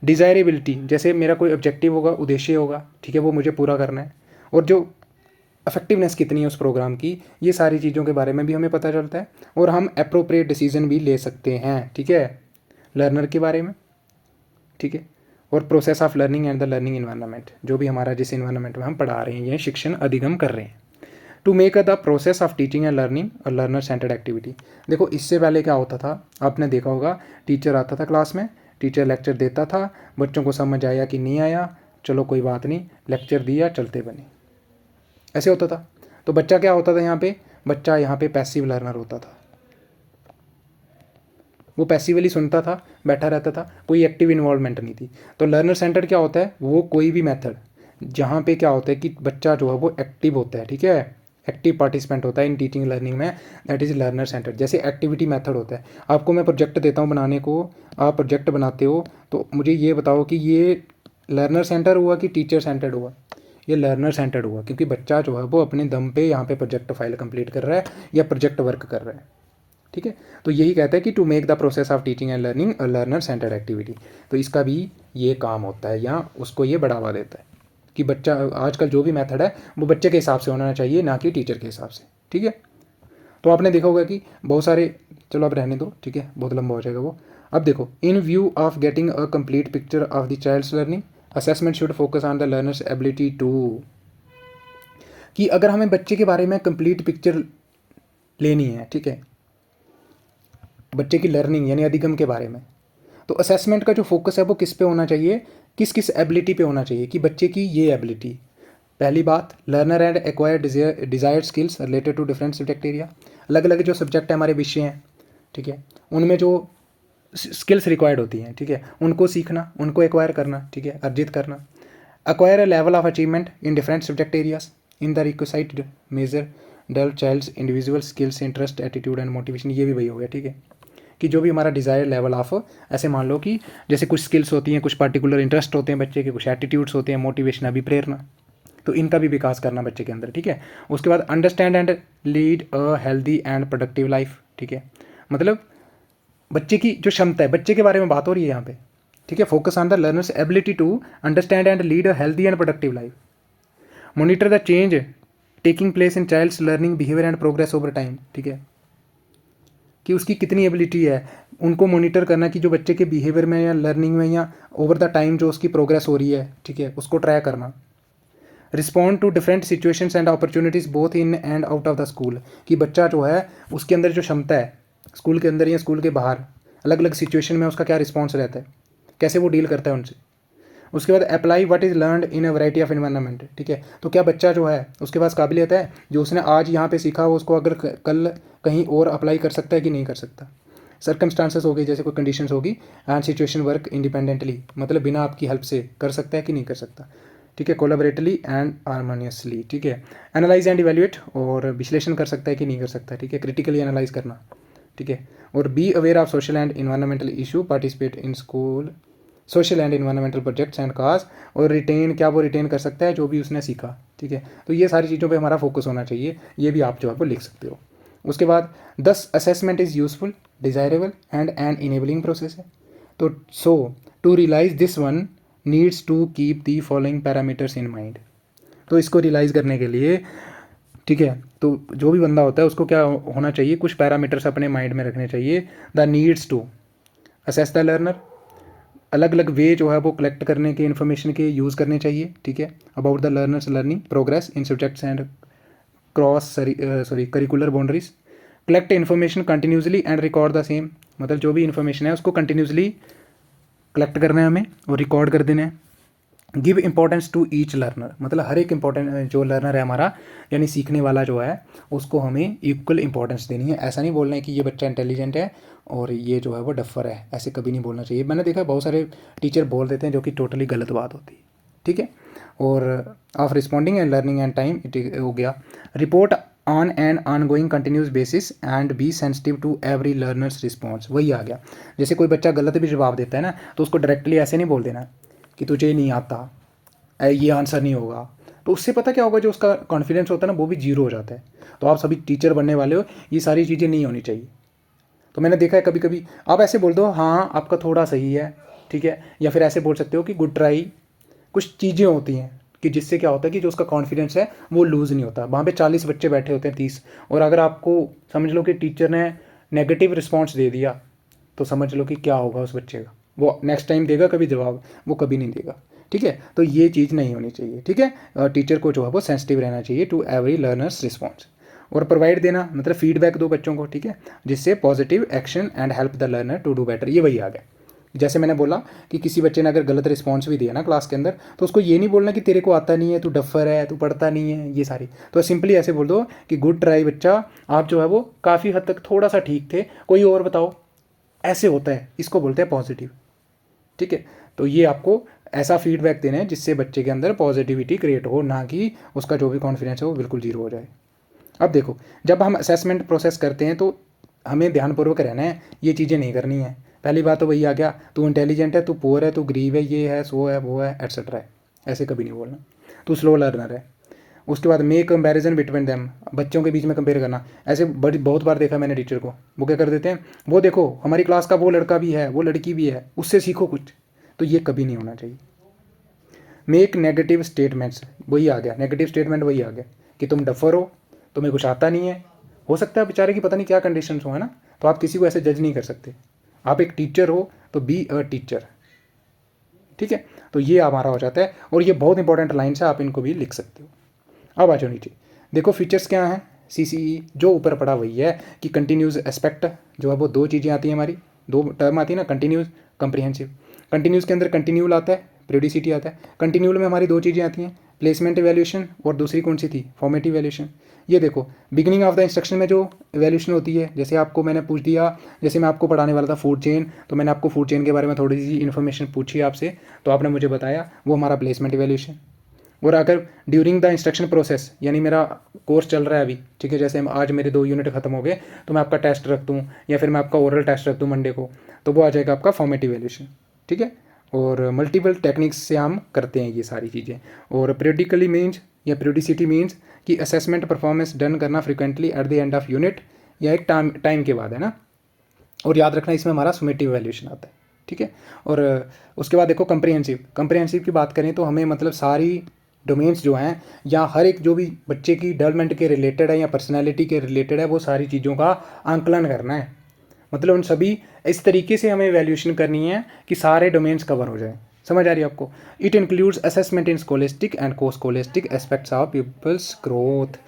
डिज़ायरेबिलिटी, जैसे मेरा कोई ऑब्जेक्टिव होगा, उद्देश्य होगा, ठीक है, वो मुझे पूरा करना है, और जो इफेक्टिवनेस कितनी है उस प्रोग्राम की, ये सारी चीज़ों के बारे में भी हमें पता चलता है, और हम अप्रोप्रिएट डिसीजन भी ले सकते हैं, ठीक है, लर्नर के बारे में, ठीक है। और process of learning and the learning environment, जो भी हमारा जिस इन्वायरमेंट में हम पढ़ा रहे हैं, ये शिक्षण अधिगम कर रहे हैं। To make the process of teaching and learning और लर्नर सेंटर्ड एक्टिविटी। देखो इससे पहले क्या होता था, आपने देखा होगा, टीचर आता था क्लास में, टीचर लेक्चर देता था, बच्चों को समझ आया कि नहीं आया, चलो कोई बात नहीं, लेक्चर दिया, चलते बने, ऐसे होता था। तो बच्चा क्या होता था यहाँ पे, बच्चा यहाँ पे पैसिव लर्नर होता था, वो पैसिवली सुनता था, बैठा रहता था, कोई एक्टिव इन्वॉल्वमेंट नहीं थी। तो लर्नर सेंटर क्या होता है, वो कोई भी मेथड जहाँ पे क्या होता है कि बच्चा जो है वो एक्टिव होता है, ठीक है, एक्टिव पार्टिसिपेंट होता है इन टीचिंग लर्निंग में, दैट इज़ लर्नर सेंटर। जैसे एक्टिविटी मेथड होता है, आपको मैं प्रोजेक्ट देता हूँ बनाने को, आप प्रोजेक्ट बनाते हो, तो मुझे ये बताओ कि ये लर्नर सेंटर हुआ कि टीचर सेंटर्ड हुआ। ये लर्नर सेंटर्ड हुआ, क्योंकि बच्चा जो है वो अपने दम पे यहाँ पे प्रोजेक्ट फाइल कंप्लीट कर रहा है या प्रोजेक्ट वर्क कर रहा है, ठीक है। तो यही कहता है कि to make the process of teaching and learning a learner centred activity. तो इसका भी ये काम होता है, या उसको ये बढ़ावा देता है कि बच्चा, आजकल जो भी मेथड है वो बच्चे के हिसाब से होना चाहिए, ना कि टीचर के हिसाब से, ठीक है। तो आपने देखा होगा कि बहुत सारे, चलो अब रहने दो, ठीक है, बहुत लंबा हो जाएगा वो। अब देखो, in view of getting a complete picture of the child's learning, assessment should focus on the learner's ability to, कि अगर हमें बच्चे के बारे में कंप्लीट पिक्चर लेनी है, ठीक है, बच्चे की लर्निंग यानी अधिगम के बारे में, तो असेसमेंट का जो फोकस है वो किस पे होना चाहिए, किस किस एबिलिटी पे होना चाहिए, कि बच्चे की ये एबिलिटी, पहली बात, learner and acquire desired skills related to different subject area, अलग अलग जो सब्जेक्ट है हमारे विषय हैं, ठीक है, उनमें जो स्किल्स रिक्वायर्ड होती हैं, ठीक है, उनको सीखना, उनको एक्वायर करना, ठीक है, अर्जित करना। Acquire a level of achievement in different subject areas in the requisite measure develop child's individual skills interest attitude and motivation. ये भी वही हो गया, ठीक है, कि जो भी हमारा डिज़ायर लेवल ऑफ, ऐसे मान लो कि जैसे कुछ स्किल्स होती हैं, कुछ पर्टिकुलर इंटरेस्ट होते हैं बच्चे के, कुछ एटीट्यूड्स होते हैं, मोटिवेशन, अभिप्रेरणा, तो इनका भी विकास करना बच्चे के अंदर, ठीक है। उसके बाद understand and lead a healthy and productive life, ठीक है, मतलब बच्चे की जो क्षमता है, बच्चे के बारे में बात हो रही है यहाँ पे, ठीक है। Focus on the learner's ability to understand and lead a healthy and productive life. Monitor the change taking place in child's learning behaviour and progress over time, ठीक है, कि उसकी कितनी एबिलिटी है, उनको मॉनिटर करना कि जो बच्चे के बिहेवियर में या लर्निंग में या ओवर द टाइम जो उसकी प्रोग्रेस हो रही है, ठीक है, उसको ट्रैक करना। Respond to different situations and opportunities both in and out of the school, कि बच्चा जो है उसके अंदर जो क्षमता है, स्कूल के अंदर या स्कूल के बाहर अलग अलग सिचुएशन में उसका क्या रिस्पॉन्स रहता है, कैसे वो डील करता है उनसे। उसके बाद apply what is learned in a variety of environment, ठीक है, तो क्या बच्चा जो है उसके पास काबिलियत है, जो उसने आज यहाँ पे सीखा वो उसको अगर कल कहीं और अप्लाई कर सकता है कि नहीं कर सकता। सर्कमस्टांसेस हो गई, जैसे कोई कंडीशंस होगी, एंड सिचुएशन वर्क इंडिपेंडेंटली, मतलब बिना आपकी हेल्प से कर सकता है कि नहीं कर सकता, ठीक है, कोलाबरेटली एंड हारमोनियसली, ठीक है। एनालाइज एंड इवेल्युएट, और विश्लेषण कर सकता है कि नहीं कर सकता, ठीक है, क्रिटिकली एनालाइज करना, ठीक है। और be aware of social and environmental issue, participate in school social and environmental projects and cause, और रिटेन, क्या वो रिटेन कर सकता है जो भी उसने सीखा, ठीक है। तो ये सारी चीज़ों पे हमारा फोकस होना चाहिए, ये भी आप जो है वो लिख सकते हो। उसके बाद 10 assessment is useful desirable and an enabling process है, तो so to realise this one needs to keep the following parameters in mind. तो इसको रियलाइज़ करने के लिए, ठीक है, तो जो भी बंदा होता है उसको क्या होना चाहिए, कुछ पैरामीटर्स अपने माइंड में रखने चाहिए। The needs to assess the learner, अलग अलग वे जो है वो कलेक्ट करने के, इन्फॉर्मेशन के यूज़ करने चाहिए, ठीक है, about the learners learning progress in subjects and cross curricular boundaries. Collect information continuously and record the same, मतलब जो भी इन्फॉर्मेशन है उसको कंटिन्यूसली कलेक्ट करना है हमें और रिकॉर्ड कर देना है। Give importance to each learner, मतलब हर एक इंपॉर्टेंट जो लर्नर है हमारा, यानी सीखने वाला जो है, उसको हमें इक्वल इंपॉर्टेंस देनी है। ऐसा नहीं बोलना है कि ये बच्चा इंटेलिजेंट है और ये जो है वो डफर है, ऐसे कभी नहीं बोलना चाहिए। मैंने देखा बहुत सारे टीचर बोल देते हैं, जो कि टोटली गलत बात होती है, ठीक है। और of responding and learning and time it हो गया। Report on an ongoing continuous basis and be sensitive to every learner's response, वही आ गया। जैसे कोई बच्चा गलत भी जवाब देता है ना, तो उसको डायरेक्टली ऐसे नहीं बोल देना कि तुझे नहीं आता, ये आंसर नहीं होगा, तो उससे पता क्या होगा, जो उसका कॉन्फिडेंस होता है ना वो भी जीरो हो जाता है। तो आप सभी टीचर बनने वाले हो, ये सारी चीज़ें नहीं होनी चाहिए। तो मैंने देखा है कभी कभी आप ऐसे बोल दो, हाँ आपका थोड़ा सही है, ठीक है, या फिर ऐसे बोल सकते हो कि गुड ट्राई। कुछ चीज़ें होती हैं कि जिससे क्या होता है कि जो उसका कॉन्फिडेंस है वो लूज़ नहीं होता। वहाँ पे 40 बच्चे बैठे होते हैं, 30, और अगर आपको समझ लो कि टीचर ने नेगेटिव रिस्पॉन्स दे दिया, तो समझ लो कि क्या होगा उस बच्चे का। वो नेक्स्ट टाइम देगा कभी जवाब, वो कभी नहीं देगा, ठीक है। तो ये चीज़ नहीं होनी चाहिए, ठीक है। टीचर को जो है वो सेंसिटिव रहना चाहिए टू एवरी लर्नर्स रिस्पॉन्स, और प्रोवाइड देना, मतलब फीडबैक दो बच्चों को, ठीक है, जिससे positive action and help the learner to do better. ये वही आ गया। जैसे मैंने बोला कि किसी बच्चे ने अगर गलत रिस्पॉन्स भी दिया ना क्लास के अंदर, तो उसको ये नहीं बोलना कि तेरे को आता नहीं है, तू डफर है, तू पढ़ता नहीं है, ये सारी। तो सिंपली ऐसे बोल दो कि गुड ट्राई बच्चा, आप जो है वो काफ़ी हद तक थोड़ा सा ठीक थे, कोई और बताओ। ऐसे होता है, इसको बोलते हैं पॉजिटिव, ठीक है। तो ये आपको ऐसा फीडबैक देना है जिससे बच्चे के अंदर पॉजिटिविटी क्रिएट हो, ना कि उसका जो भी कॉन्फिडेंस है वो बिल्कुल जीरो हो जाए। अब देखो, जब हम असेसमेंट प्रोसेस करते हैं तो हमें ध्यानपूर्वक रहना है, ये चीज़ें नहीं करनी है। पहली बात तो वही आ गया, तू इंटेलिजेंट है, तू पुअर है, तू गरीब है, ये है, सो है, वो है, एट्सेट्रा है, ऐसे कभी नहीं बोलना। तू स्लो लर्नर है। उसके बाद मेक कंपैरिजन बिटवीन देम, बच्चों के बीच में कंपेयर करना। ऐसे बड़ी बहुत बार देखा मैंने टीचर को, वो क्या कर देते हैं, वो देखो हमारी क्लास का वो लड़का भी है, वो लड़की भी है, उससे सीखो कुछ। तो ये कभी नहीं होना चाहिए। मेक नेगेटिव स्टेटमेंट्स, वही आ गया, नेगेटिव स्टेटमेंट वही आ गया कि तुम डफर हो, तुम्हें कुछ आता नहीं है। हो सकता है बेचारे की पता नहीं क्या कंडीशंस हो, है ना, तो आप किसी को ऐसे जज नहीं कर सकते। आप एक टीचर हो तो बी अ टीचर, ठीक है। तो ये हमारा हो जाता है, और ये बहुत इंपॉर्टेंट लाइन्स है, आप इनको भी लिख सकते हो। अब आ जाओ नीचे, देखो फीचर्स क्या हैं। CCE जो ऊपर पड़ा वही है कि कंटिन्यूस एस्पेक्ट जो है वो दो चीज़ें आती हैं हमारी, दो टर्म आती है ना, कंटिन्यूस, कंप्रीहेंसिव। कंटिन्यूस के अंदर कंटिन्यूल आता है, पीरियोडिसिटी आता है। कंटिन्यूल में हमारी दो चीज़ें आती हैं, प्लेसमेंट इवैल्यूएशन और दूसरी कौन सी थी, फॉर्मेटिव इवैल्यूएशन। ये देखो बिगिनिंग ऑफ द इंस्ट्रक्शन में जो इवैल्यूएशन होती है, जैसे आपको मैंने पूछ दिया, जैसे मैं आपको पढ़ाने वाला था फूड चेन, तो मैंने आपको फूड चेन के बारे में थोड़ी सी इन्फॉर्मेशन पूछी आपसे, तो आपने मुझे बताया, वो हमारा प्लेसमेंट इवैल्यूएशन। और अगर ड्यूरिंग द इंस्ट्रक्शन प्रोसेस, यानी मेरा कोर्स चल रहा है अभी, ठीक है, जैसे आज मेरे 2 यूनिट खत्म हो गए, तो मैं आपका टेस्ट रख दूँ या फिर मैं आपका ओरल टेस्ट रख दूँ मंडे को, तो वो आ जाएगा आपका फॉर्मेटिव इवैल्यूएशन, ठीक है। और मल्टीपल टेक्निक्स से हम करते हैं ये सारी चीज़ें। और पीरियडिकली मीन्स या पीरियडिसिटी मीन्स कि असेसमेंट परफॉर्मेंस डन करना frequently at the end of unit, या एक टाइम के बाद, है ना। और याद रखना इसमें हमारा समेटिव इवैल्यूएशन आता है, ठीक है। और उसके बाद देखो कंप्रिहेंसिव की बात करें तो हमें मतलब सारी डोमेन्स जो हैं या हर एक जो भी बच्चे की डेवलपमेंट के रिलेटेड है या पर्सनैलिटी के रिलेटेड है, वो सारी चीज़ों का आंकलन करना है। मतलब उन सभी इस तरीके से हमें वैल्यूएशन करनी है कि सारे डोमेन्स कवर हो जाए। समझ आ रही है आपको। It includes assessment in scholastic and co scholastic aspects of people's growth.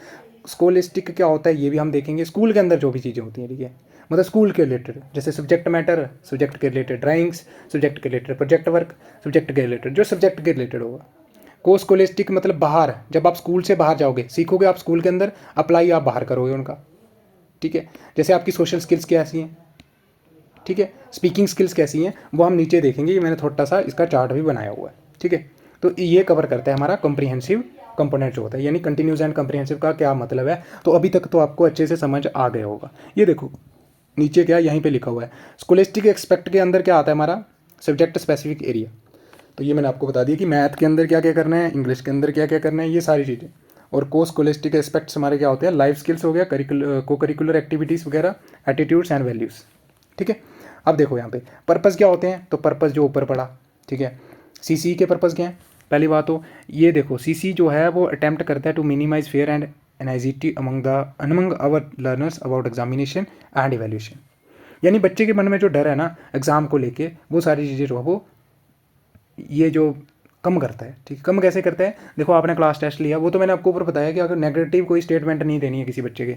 Scholastic क्या होता है ये भी हम देखेंगे, स्कूल के अंदर जो भी चीज़ें होती हैं, ठीक है, मतलब स्कूल के रिलेटेड, जैसे सब्जेक्ट मैटर सब्जेक्ट के रिलेटेड, ड्राइंग्स सब्जेक्ट के रिलेटेड, प्रोजेक्ट वर्क सब्जेक्ट के रिलेटेड, जो सब्जेक्ट के रिलेटेड होगा। को स्कोलिस्टिक मतलब बाहर, जब आप स्कूल से बाहर जाओगे, सीखोगे आप स्कूल के अंदर, अप्लाई आप बाहर करोगे उनका, ठीक है। जैसे आपकी सोशल स्किल्स कैसी हैं, ठीक है, स्पीकिंग स्किल्स कैसी हैं, वो हम नीचे देखेंगे। ये मैंने थोड़ा सा इसका चार्ट भी बनाया हुआ है, ठीक है। तो ये कवर करता है हमारा कॉम्प्रिहेंसिव कंपोनेंट जो होता है, यानी कंटिन्यूस एंड कॉम्प्रिहेंसिव का क्या मतलब है। तो अभी तक तो आपको अच्छे से समझ आ गया होगा। ये देखो नीचे क्या यहीं पे लिखा हुआ है, स्कोलिस्टिक एक्सपेक्ट के अंदर क्या आता है हमारा, सब्जेक्ट स्पेसिफिक एरिया। तो ये मैंने आपको बता दिया कि मैथ के अंदर क्या क्या करना है, इंग्लिश के अंदर क्या क्या करना है, ये सारी चीज़ें। और को स्कोलिस्टिक एस्पेक्ट्स हमारे क्या होते हैं, लाइफ स्किल्स हो गया, को करिकुलर एक्टिविटीज़ वगैरह, एटीट्यूड्स एंड वैल्यूज़, ठीक है। अब देखो यहाँ पे पर्पज़ क्या होते हैं, तो पर्पज़ जो ऊपर पड़ा, ठीक है। सीसी के पर्पज़ क्या है, पहली बात तो ये देखो, सीसी जो है वो अटैम्प्ट करता है to minimise fear and anxiety among our learners about examination and evaluation. यानी बच्चे के मन में जो डर है ना एग्ज़ाम को लेके, वो सारी चीज़ें जो है वो ये जो कम करता है, ठीक है। कम कैसे करता है, देखो आपने क्लास टेस्ट लिया, वो तो मैंने आपको ऊपर बताया कि अगर नेगेटिव कोई स्टेटमेंट नहीं देनी है किसी बच्चे के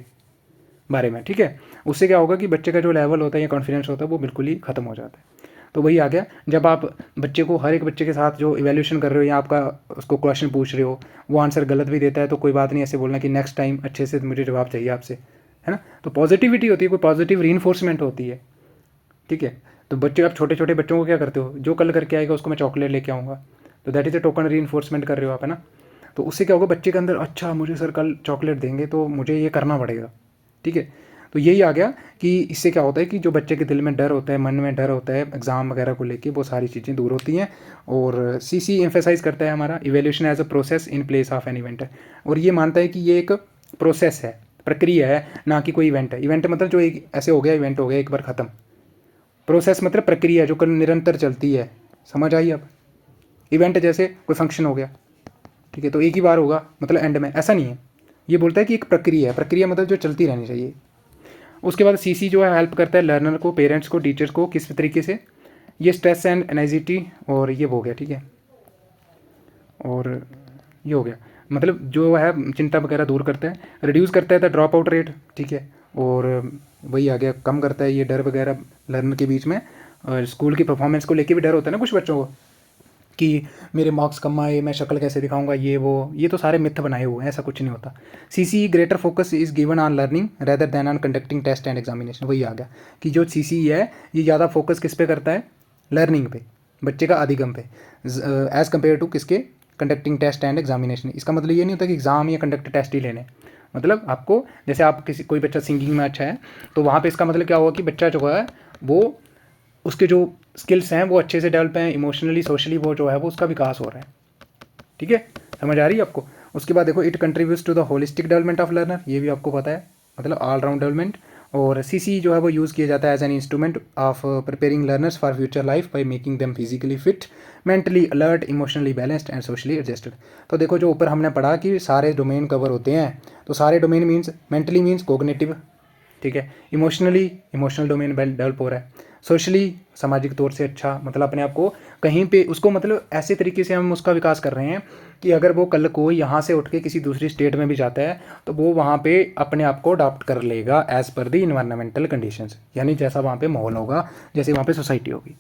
बारे में, ठीक है, उससे क्या होगा कि बच्चे का जो लेवल होता है या कॉन्फिडेंस होता है वो बिल्कुल ही ख़त्म हो जाता है। तो वही आ गया, जब आप बच्चे को, हर एक बच्चे के साथ जो इवैल्यूएशन कर रहे हो या आपका उसको क्वेश्चन पूछ रहे हो, वो आंसर गलत भी देता है तो कोई बात नहीं, ऐसे बोलना कि नेक्स्ट टाइम अच्छे से मुझे जवाब चाहिए आपसे, है ना। तो पॉजिटिविटी होती है, कोई पॉजिटिव रीइंफोर्समेंट होती है, ठीक है। तो बच्चे, आप छोटे छोटे बच्चों को क्या करते हो, जो कल करके आएगा उसको मैं चॉकलेट लेके आऊँगा, तो that is a token reinforcement कर रहे हो आप, है ना। तो उससे क्या होगा, बच्चे के अंदर अच्छा मुझे सर कल चॉकलेट देंगे तो मुझे ये करना पड़ेगा, ठीक है। तो यही आ गया कि इससे क्या होता है कि जो बच्चे के दिल में डर होता है, मन में डर होता है एग्ज़ाम वगैरह को लेके, वो सारी चीज़ें दूर होती हैं। और सीसी एम्फेसाइज करता है हमारा evaluation as a process in place of an event है, और ये मानता है कि ये एक प्रोसेस है, प्रक्रिया है, ना कि कोई इवेंट है। इवेंट मतलब जो एक ऐसे हो गया, इवेंट हो गया एक बार ख़त्म। प्रोसेस मतलब प्रक्रिया जो कल निरंतर चलती है। समझ आई अब। इवेंट जैसे कोई फंक्शन हो गया, ठीक है, तो एक ही बार होगा, मतलब एंड में, ऐसा नहीं है। ये बोलता है कि एक प्रक्रिया है, प्रक्रिया मतलब जो चलती रहनी चाहिए। उसके बाद सीसी जो है हेल्प करता है लर्नर को, पेरेंट्स को, टीचर्स को, किस तरीके से, ये स्ट्रेस एंड एनाइजिटी, और ये हो गया, ठीक है, और ये हो गया, मतलब जो है चिंता वगैरह दूर करता है, रिड्यूस करता है द ड्रॉप आउट रेट, ठीक है, और वही आ गया, कम करता है ये डर वगैरह लर्नर के बीच में। और स्कूल की परफॉर्मेंस को लेके भी डर होता है ना कुछ बच्चों को, कि मेरे मार्क्स कम आए, मैं शक्ल कैसे दिखाऊंगा, ये वो, ये तो सारे मिथ बनाए हुए हैं, ऐसा कुछ नहीं होता। CC greater focus is given on learning rather than on conducting test and examination. वही आ गया कि जो सीसी है ये ज़्यादा फोकस किस पे करता है, लर्निंग पे, बच्चे का अधिगम पे, एज़ कम्पेयर टू किसके, कंडक्टिंग टेस्ट एंड एग्जामिनेशन। इसका मतलब ये नहीं होता कि एग्ज़ाम या कंडक्ट टेस्ट ही लेने, मतलब आपको, जैसे आप किसी, कोई बच्चा सिंगिंग में अच्छा है तो वहाँ पे इसका मतलब क्या होगा कि बच्चा जो है वो, उसके जो स्किल्स हैं वो अच्छे से डेवलप हैं, इमोशनली सोशली वो जो है वो उसका विकास हो रहा है, ठीक है। समझ आ रही है आपको। उसके बाद देखो it contributes to the holistic development of learner, ये भी आपको पता है, मतलब ऑल राउंड डेवलपमेंट। और सीसी जो है वो यूज़ किया जाता है as an instrument of preparing learners for future life by making them physically fit, mentally alert, emotionally balanced and socially adjusted. तो देखो जो ऊपर हमने पढ़ा कि सारे डोमेन कवर होते हैं, तो सारे domain means, mentally means cognitive, ठीक है, इमोशनली इमोशनल डोमेन डेवलप हो रहा है, सोशली सामाजिक तौर से अच्छा, मतलब अपने आप को कहीं पे उसको, मतलब ऐसे तरीके से हम उसका विकास कर रहे हैं कि अगर वो कल को यहाँ से उठ के किसी दूसरी स्टेट में भी जाता है तो वो वहाँ पे अपने आप को अडॉप्ट कर लेगा as per the environmental conditions, यानी जैसा वहाँ पे माहौल होगा, जैसे वहाँ पे सोसाइटी होगी,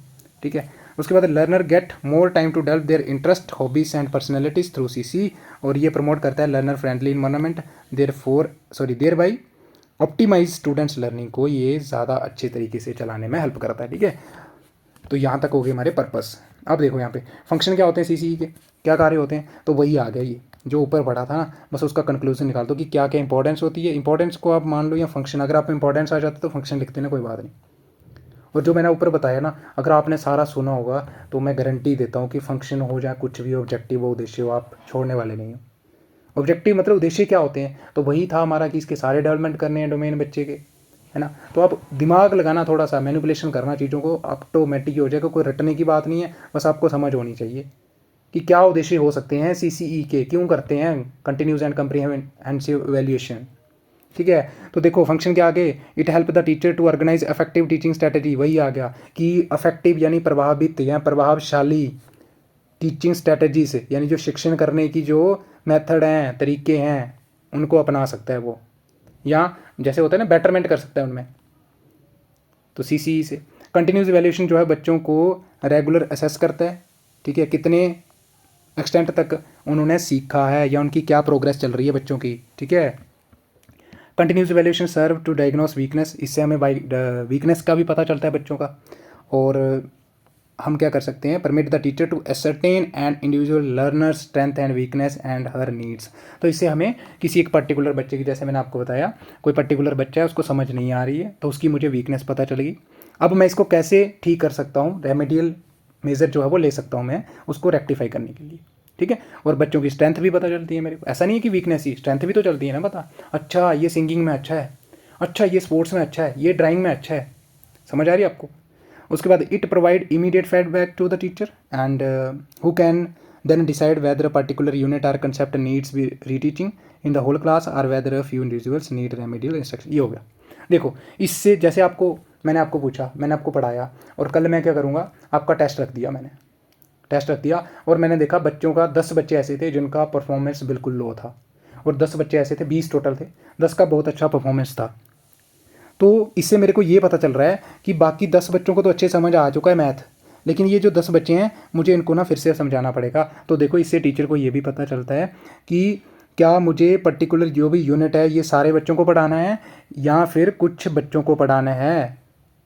ठीक है। उसके बाद learner get more time to develop their interest, hobbies and personalities through CC, और ये प्रमोट करता है learner friendly environment, thereby optimize students learning को ये ज़्यादा अच्छे तरीके से चलाने में हेल्प करता है, ठीक है। तो यहाँ तक हो गए हमारे पर्पस। अब देखो यहाँ पे फंक्शन क्या होते हैं CC के, क्या कार्य होते हैं, तो वही आ गया ये जो ऊपर पढ़ा था ना, बस उसका कंक्लूजन निकाल दो कि क्या क्या इंपॉर्टेंस होती है। इंपॉर्टेंस को आप मान लो या फंक्शन, अगर आप इंपॉर्टेंस आ जाता तो फंक्शन लिखते ना, कोई बात नहीं। और जो मैंने ऊपर बताया ना, अगर आपने सारा सुना होगा तो मैं गारंटी देता हूँ कि फंक्शन हो जाए कुछ भी, ऑब्जेक्टिव हो, उद्देश्य हो, आप छोड़ने वाले नहीं हो। ऑब्जेक्टिव मतलब उद्देश्य क्या होते हैं, तो वही था हमारा कि इसके सारे डेवलपमेंट करने हैं डोमेन बच्चे के, है ना। तो आप दिमाग लगाना, थोड़ा सा मैनिपुलेशन करना चीज़ों को, ऑटोमेटिक हो जाएगा। कोई रटने की बात नहीं है, बस आपको समझ होनी चाहिए कि क्या उद्देश्य हो सकते हैं CCE के, क्यों करते हैं कंटिन्यूस एंड कम्प्रीहेंसिव इवैल्यूएशन, ठीक है। तो देखो फंक्शन के आगे, it help the teacher to organize effective teaching strategy, वही आ गया कि इफेक्टिव यानी प्रभावित या प्रभावशाली टीचिंग स्ट्रेटजी से, यानी जो शिक्षण करने की जो मेथड हैं, तरीके हैं, उनको अपना सकता है वो, या जैसे होता है ना बेटरमेंट कर सकता है उनमें, तो CCE से। कंटिन्यूस इवैल्यूएशन जो है बच्चों को रेगुलर असेस करता है, ठीक है, कितने एक्सटेंट तक उन्होंने सीखा है या उनकी क्या प्रोग्रेस चल रही है बच्चों की, ठीक है। Continuous evaluation serve to diagnose weakness, इससे हमें वीकनेस का भी पता चलता है बच्चों का। और हम क्या कर सकते हैं, permit the teacher to ascertain and individual learner strength and weakness and her needs, तो इससे हमें किसी एक पर्टिकुलर बच्चे की, जैसे मैंने आपको बताया कोई पर्टिकुलर बच्चा है, उसको समझ नहीं आ रही है, तो उसकी मुझे वीकनेस पता चलेगी। अब मैं इसको कैसे ठीक कर सकता हूँ, रेमेडियल मेजर जो है वो ले सकता हूँ मैं उसको रेक्टिफाई करने के लिए, ठीक है। और बच्चों की स्ट्रेंथ भी पता चलती है मेरे को, ऐसा नहीं है कि वीकनेस ही, स्ट्रेंथ भी तो चलती है ना पता। अच्छा ये सिंगिंग में अच्छा है, अच्छा ये स्पोर्ट्स में अच्छा है, ये ड्राइंग में अच्छा है, समझ आ रही है आपको। उसके बाद it provide immediate feedback to the teacher and who can then decide whether a particular unit or concept needs be reteaching in the whole class or whether a few individuals need remedial instruction. ये हो गया। देखो इससे जैसे आपको, मैंने आपको पूछा, मैंने आपको पढ़ाया, और कल मैं क्या करूँगा, आपका टेस्ट रख दिया, मैंने टेस्ट रख दिया और मैंने देखा बच्चों का 10 बच्चे ऐसे थे जिनका परफॉर्मेंस बिल्कुल लो था, और 10 बच्चे ऐसे थे, 20 टोटल थे, 10 का बहुत अच्छा परफॉर्मेंस था। तो इससे मेरे को ये पता चल रहा है कि बाकी 10 बच्चों को तो अच्छे समझ आ चुका है मैथ, लेकिन ये जो 10 बच्चे हैं मुझे इनको ना फिर से समझाना पड़ेगा। तो देखो इससे टीचर को ये भी पता चलता है कि क्या मुझे पर्टिकुलर जो भी यूनिट है ये सारे बच्चों को पढ़ाना है या फिर कुछ बच्चों को पढ़ाना है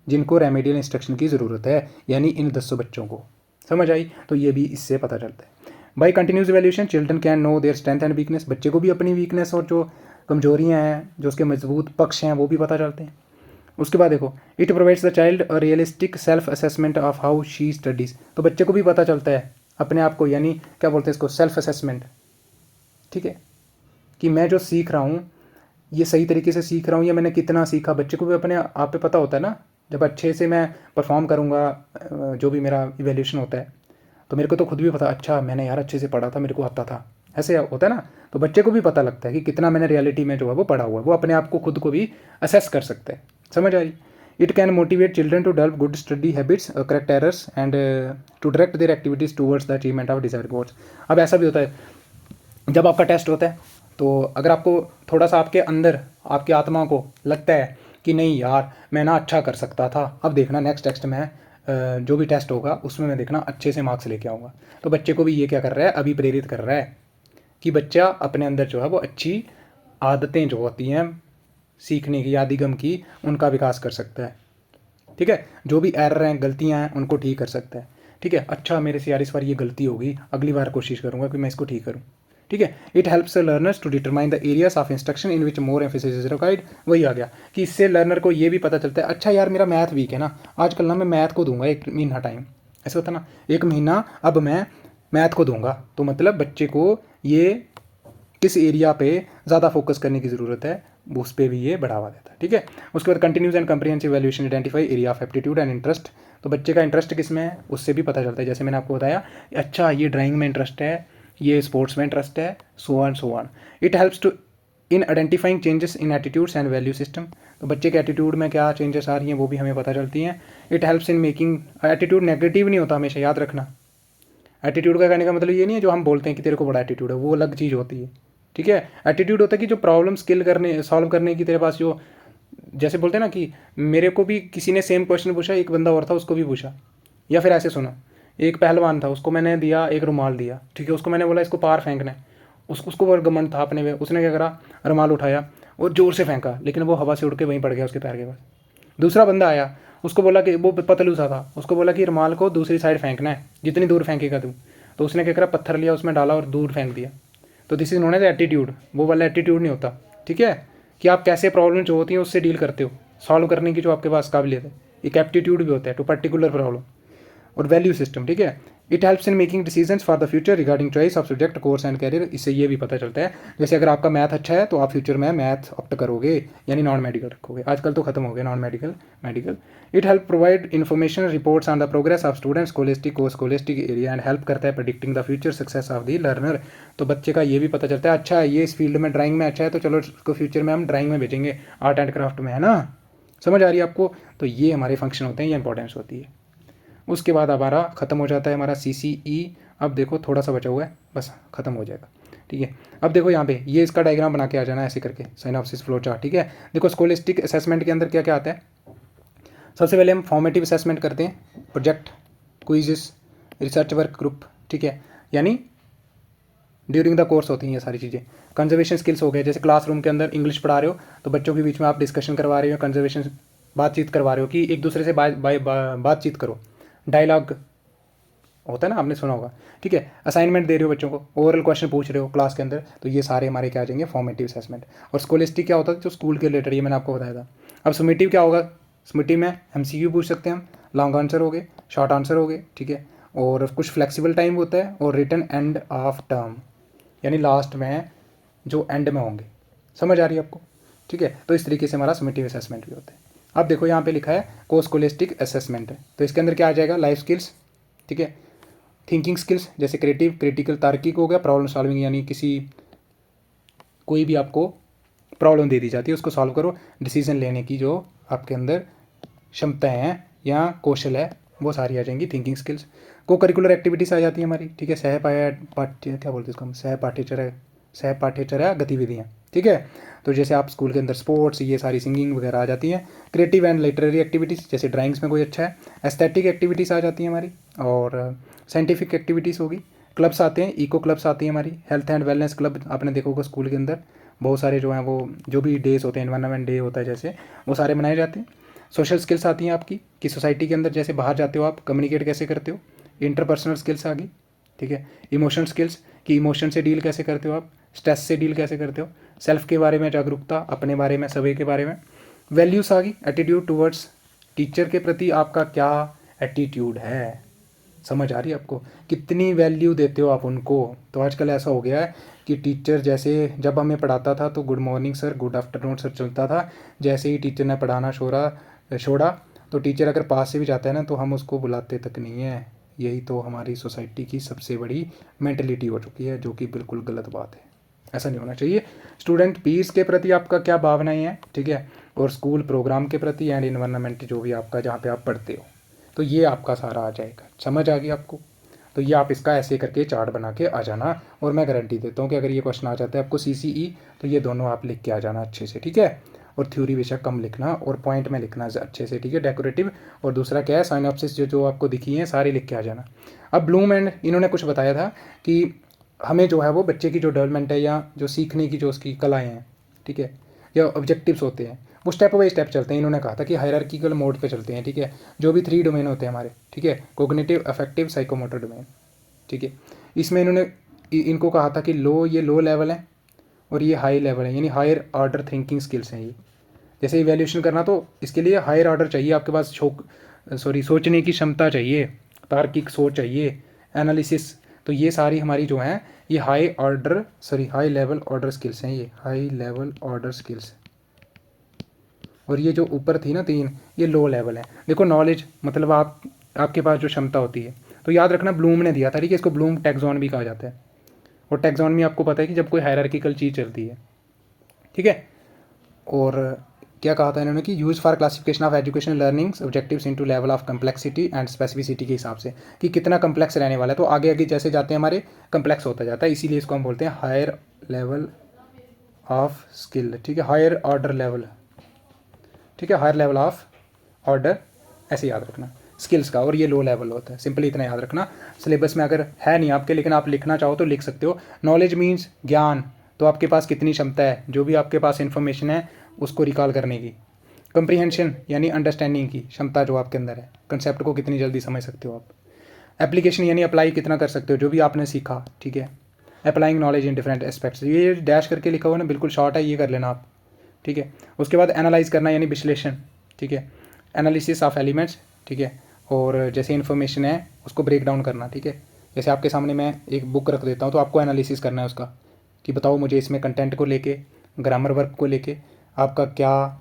जिनको रेमेडियल इंस्ट्रक्शन की ज़रूरत है, यानी इन 10 बच्चों को। समझ आई। तो ये भी इससे पता चलता है। By continuous evaluation children can know their strength and weakness, बच्चे को भी अपनी वीकनेस और जो कमजोरियाँ हैं, जो उसके मजबूत पक्ष हैं, वो भी पता चलते हैं। उसके बाद देखो it provides the child a realistic self assessment of how she studies, तो बच्चे को भी पता चलता है अपने आप को, यानी क्या बोलते हैं इसको, सेल्फ असेसमेंट, ठीक है, कि मैं जो सीख रहा हूँ ये सही तरीके से सीख रहा हूँ या मैंने कितना सीखा। बच्चे को भी अपने आप पे पता होता है ना, जब अच्छे से मैं परफॉर्म करूँगा जो भी मेरा इवैल्यूएशन होता है, तो मेरे को तो खुद भी पता, अच्छा मैंने यार अच्छे से पढ़ा था, मेरे को आता था, ऐसे होता है ना। तो बच्चे को भी पता लगता है कि कितना मैंने रियलिटी में जो है वो पढ़ा हुआ है, वो अपने आप को खुद को भी असेस कर सकते हैं। समझ आई। It can motivate children to develop good study habits, correct errors and to direct their activities towards the achievement of desired goals. अब ऐसा भी होता है जब आपका टेस्ट होता है, तो अगर आपको थोड़ा सा आपके अंदर, आपकी आत्मा को लगता है कि नहीं यार मैं ना अच्छा कर सकता था, अब देखना नेक्स्ट टेस्ट में जो भी टेस्ट होगा उसमें मैं देखना अच्छे से मार्क्स लेके आऊँगा। तो बच्चे को भी ये क्या कर रहा है, अभी प्रेरित कर रहा है कि बच्चा अपने अंदर जो है वो अच्छी आदतें जो होती हैं सीखने की, यादिगम की, उनका विकास कर सकता है। ठीक है, जो भी एरर हैं, गलतियाँ हैं, उनको ठीक कर सकता है। ठीक है, अच्छा मेरे से यार इस बार ये गलती होगी, अगली बार कोशिश करूँगा कि मैं इसको ठीक करूँ। ठीक है, it helps learners to determine the areas of instruction in which more emphasis is required. वही आ गया कि इससे लर्नर को ये भी पता चलता है, अच्छा यार मेरा मैथ वीक है ना, आजकल ना मैं मैथ को दूंगा 1 महीना टाइम, ऐसा होता ना, 1 महीना अब मैं मैथ को दूंगा। तो मतलब बच्चे को ये किस एरिया पे ज़्यादा फोकस करने की ज़रूरत है, उस पर भी ये बढ़ावा देता है। ठीक है, उसके बाद continuous and comprehensive evaluation identify area of aptitude and interest. तो बच्चे का इंटरेस्ट किस में है उससे भी पता चलता है, जैसे मैंने आपको बताया, अच्छा ये ड्राइंग में इंटरेस्ट है, ये स्पोर्ट्स में इंटरेस्ट है, so on. It helps to in identifying changes in attitudes and value system. तो बच्चे के एटीट्यूड में क्या चेंजेस आ रही हैं वो भी हमें पता चलती हैं। It helps in making, attitude negative नहीं होता हमेशा, याद रखना। एटीट्यूड का कहने का मतलब ये नहीं है जो हम बोलते हैं कि तेरे को बड़ा एटीट्यूड है, वो अलग चीज़ होती है। ठीक है, एटीट्यूड होता है कि जो प्रॉब्लम सॉल्व करने की तेरे पास जो, जैसे बोलते हैं ना कि मेरे को भी किसी ने सेम क्वेश्चन पूछा, एक बंदा और था उसको भी पूछा, या फिर ऐसे सुनो, एक पहलवान था, उसको मैंने दिया एक रुमाल दिया, ठीक है, उसको मैंने बोला इसको पार फेंकना है, उसको वो घमंड था अपने में, उसने क्या करा, रुमाल उठाया और ज़ोर से फेंका, लेकिन वो हवा से उड़ के वहीं पड़ गया उसके पैर के पास। दूसरा बंदा आया, उसको बोला कि वो पतलू सा था, उसको बोला कि रुमाल को दूसरी साइड फेंकना है, जितनी दूर फेंकेगा तू, तो उसने क्या करा, पत्थर लिया उसमें डाला और दूर फेंक दिया। तो this is known as attitude. वो वाला एटीट्यूड नहीं होता, ठीक है, कि आप कैसे प्रॉब्लम जो होती है उससे डील करते हो, सॉल्व करने की जो आपके पास काबिलियत है, एक एप्टीट्यूड भी होता है टू पर्टिकुलर प्रॉब्लम। और वैल्यू सिस्टम, ठीक है, it helps in making decisions for the future regarding choice of subject, course and career. इससे ये भी पता चलता है, जैसे अगर आपका मैथ अच्छा है तो आप फ्यूचर में मैथ ऑप्ट करोगे, यानी नॉन मेडिकल रखोगे, आजकल तो खत्म हो गया non medical, medical. It help provide information reports on the progress of students scholastic co scholastic area and help करता है predicting the future success of the learner. तो बच्चे का ये भी पता चलता है, अच्छा ये इस फील्ड में ड्राइंग में अच्छा है तो चलो उसको फ्यूचर में हम ड्राइंग में भेजेंगे, आर्ट एंड क्राफ्ट में, है ना। समझ आ रही है आपको। तो ये हमारे फंक्शन होते हैं, ये इंपॉर्टेंस होती है। उसके बाद हमारा ख़त्म हो जाता है हमारा CCE। अब देखो थोड़ा सा बचा हुआ है, बस ख़त्म हो जाएगा, ठीक है। अब देखो यहाँ पे ये इसका डायग्राम बना के आ जाना ऐसे करके, सिनॉप्सिस फ्लो चार्ट, ठीक है। देखो स्कोलिस्टिक असेसमेंट के अंदर क्या क्या आता है। सबसे पहले हम फॉर्मेटिव असेसमेंट करते हैं, project, quizzes, research work group, ठीक है, यानी ड्यूरिंग द कोर्स होती हैं ये सारी चीज़ें। कंजर्वेशन स्किल्स हो गए, जैसे क्लासरूम के अंदर इंग्लिश पढ़ा रहे हो तो बच्चों के बीच में आप डिस्कशन करवा रहे हो, कंजर्वेशन बातचीत करवा रहे हो कि एक दूसरे से बातचीत करो, डायलॉग होता है ना, आपने सुना होगा, ठीक है। असाइनमेंट दे रहे हो बच्चों को, ओरल क्वेश्चन पूछ रहे हो क्लास के अंदर, तो ये सारे हमारे क्या आ जाएंगे, फॉर्मेटिव असेसमेंट। और स्कोलिस्टिक क्या होता है, जो स्कूल के रिलेटेड, ये मैंने आपको बताया था। अब समेटिव क्या होगा, समेटिव में MCQ पूछ सकते हैं हम, लॉन्ग आंसर हो गए, शॉर्ट आंसर हो गए, ठीक है, और कुछ फ्लेक्सिबल टाइम होता है, और रिटर्न एंड ऑफ टर्म, यानी लास्ट में जो एंड में होंगे। समझ आ रही है आपको, ठीक है। तो इस तरीके से हमारा समेटिव असेसमेंट भी होता है। अब देखो यहाँ पे लिखा है को स्कोलिस्टिक असेसमेंट है, तो इसके अंदर क्या आ जाएगा, लाइफ स्किल्स, ठीक है, थिंकिंग स्किल्स जैसे क्रिएटिव, क्रिटिकल, तार्किक हो गया, प्रॉब्लम सॉल्विंग, यानी किसी कोई भी आपको प्रॉब्लम दे दी जाती है उसको सॉल्व करो, डिसीजन लेने की जो आपके अंदर क्षमताएं हैं या कौशल है वो सारी आ जाएंगी थिंकिंग स्किल्स। को करिकुलर एक्टिविटीज़ आ जाती है हमारी, ठीक है, पाठ्य क्या बोलते हैं इसको हम, सहपाठ्यचर्या गतिविधियाँ, ठीक है। तो जैसे आप स्कूल के अंदर स्पोर्ट्स, ये सारी सिंगिंग वगैरह आ जाती हैं। क्रिएटिव एंड लिटरेरी एक्टिविटीज़, जैसे ड्राइंग्स में कोई अच्छा है। एस्थेटिक एक्टिविटीज़ आ जाती हैं हमारी, और साइंटिफिक एक्टिविटीज़ होगी। क्लब्स आते हैं, इको क्लब्स आती हैं हमारी, हेल्थ एंड वेलनेस क्लब आपने देखा होगा स्कूल के अंदर, बहुत सारे जो हैं वो जो भी डेज होते हैं, एनवायरनमेंट डे होता है जैसे, वो सारे मनाए जाते हैं। सोशल स्किल्स आती हैं आपकी, कि सोसाइटी के अंदर जैसे बाहर जाते हो आप कम्युनिकेट कैसे करते हो। इंटरपर्सनल स्किल्स आ गई, ठीक है। इमोशनल स्किल्स, कि इमोशन से डील कैसे करते हो आप, स्ट्रेस से डील कैसे करते हो। सेल्फ के बारे में जागरूकता, अपने बारे में, सभी के बारे में। वैल्यूज़ आ गई, एटीट्यूड टूवर्ड्स टीचर के प्रति आपका क्या एटीट्यूड है। समझ आ रही है आपको, कितनी वैल्यू देते हो आप उनको। तो आजकल ऐसा हो गया है कि टीचर जैसे जब हमें पढ़ाता था तो good morning sir, good afternoon sir चलता था, जैसे ही टीचर ने पढ़ाना छोड़ा तो टीचर अगर पास से भी जाता है ना तो हम उसको बुलाते तक नहीं है। यही तो हमारी सोसाइटी की सबसे बड़ी मेंटलिटी हो चुकी है, जो कि बिल्कुल गलत बात है, ऐसा नहीं होना चाहिए। स्टूडेंट पीस के प्रति आपका क्या भावनाएं हैं, ठीक है, और स्कूल प्रोग्राम के प्रति एंड इन्वायरमेंट जो भी आपका जहाँ पे आप पढ़ते हो, तो ये आपका सारा आ जाएगा। समझ आ गई आपको। तो ये आप इसका ऐसे करके चार्ट बना के आ जाना, और मैं गारंटी देता हूँ कि अगर ये क्वेश्चन आ जाता है आपको CCE, तो ये दोनों आप लिख के आ जाना अच्छे से, ठीक है। और थ्योरी बेशक कम लिखना और पॉइंट में लिखना अच्छे से, ठीक है, डेकोरेटिव। और दूसरा क्या है, साइनॉप्सिस जो जो आपको दिखी हैं सारी लिख के आ जाना। अब ब्लूम एंड इन्होंने कुछ बताया था कि हमें जो है वो बच्चे की जो डेवलपमेंट है या जो सीखने की जो उसकी कलाएँ हैं, ठीक है, या ऑब्जेक्टिव्स होते हैं, वो स्टेप बाई स्टेप चलते हैं। इन्होंने कहा था कि हायरार्किकल मोड पे चलते हैं, ठीक है, जो भी 3 डोमेन होते हैं हमारे, ठीक है, कोग्निटिव, अफेक्टिव, साइकोमोटर डोमेन, ठीक है। इसमें इन्होंने इनको कहा था कि ये लो लेवल है और ये हाई लेवल है, यानी हायर ऑर्डर थिंकिंग स्किल्स हैं ये। जैसे इवैल्यूएशन करना तो इसके लिए हायर ऑर्डर चाहिए आपके पास, सोचने की क्षमता चाहिए, तार्किक सोच चाहिए, एनालिसिस। तो ये सारी हमारी जो हैं ये हाई लेवल ऑर्डर स्किल्स हैं, ये हाई लेवल ऑर्डर स्किल्स। और ये जो ऊपर थी ना 3, ये लो लेवल है। देखो नॉलेज मतलब आपके पास जो क्षमता होती है, तो याद रखना ब्लूम ने दिया था, ठीक है, इसको ब्लूम टैक्सोनॉमी भी कहा जाता है। और टैक्सोनॉमी आपको पता है कि जब कोई हायरार्किकल चीज़ चलती है, ठीक है। और क्या कहा था इन्होंने कि use for classification of education learnings objectives into level of complexity and specificity के हिसाब से, कि कितना कम्प्लेक्स रहने वाला है। तो आगे आगे जैसे जाते हैं हमारे कम्प्लेक्स होता जाता है, इसीलिए इसको हम बोलते हैं हायर लेवल ऑफ स्किल, ठीक है, हायर ऑर्डर लेवल, ठीक है, हायर लेवल ऑफ ऑर्डर, ऐसे याद रखना, स्किल्स का, और ये लो लेवल होता है। सिंपली इतना याद रखना, सिलेबस में अगर है नहीं आपके, लेकिन आप लिखना चाहो तो लिख सकते हो। नॉलेज मीन्स ज्ञान, तो आपके पास कितनी क्षमता है, जो भी आपके पास इन्फॉर्मेशन है उसको रिकॉल करने की। कंप्रीहेंशन यानी अंडरस्टैंडिंग की क्षमता जो आपके अंदर है, कंसेप्ट को कितनी जल्दी समझ सकते हो आप। एप्लीकेशन यानी अप्लाई कितना कर सकते हो जो भी आपने सीखा, ठीक है। Applying knowledge in different aspects, ये डैश करके लिखा हुआ है ना, बिल्कुल शॉर्ट है, ये कर लेना आप, ठीक है। उसके बाद एनालाइज करना यानी विश्लेषण, ठीक है। एनालिसिस ऑफ एलिमेंट्स, ठीक है। और जैसे इन्फॉर्मेशन है उसको ब्रेक डाउन करना, ठीक है। जैसे आपके सामने मैं एक बुक रख देता हूँ तो आपको एनालिसिस करना है उसका, कि बताओ मुझे इसमें कंटेंट को लेके, ग्रामर वर्क को लेके आपका क्या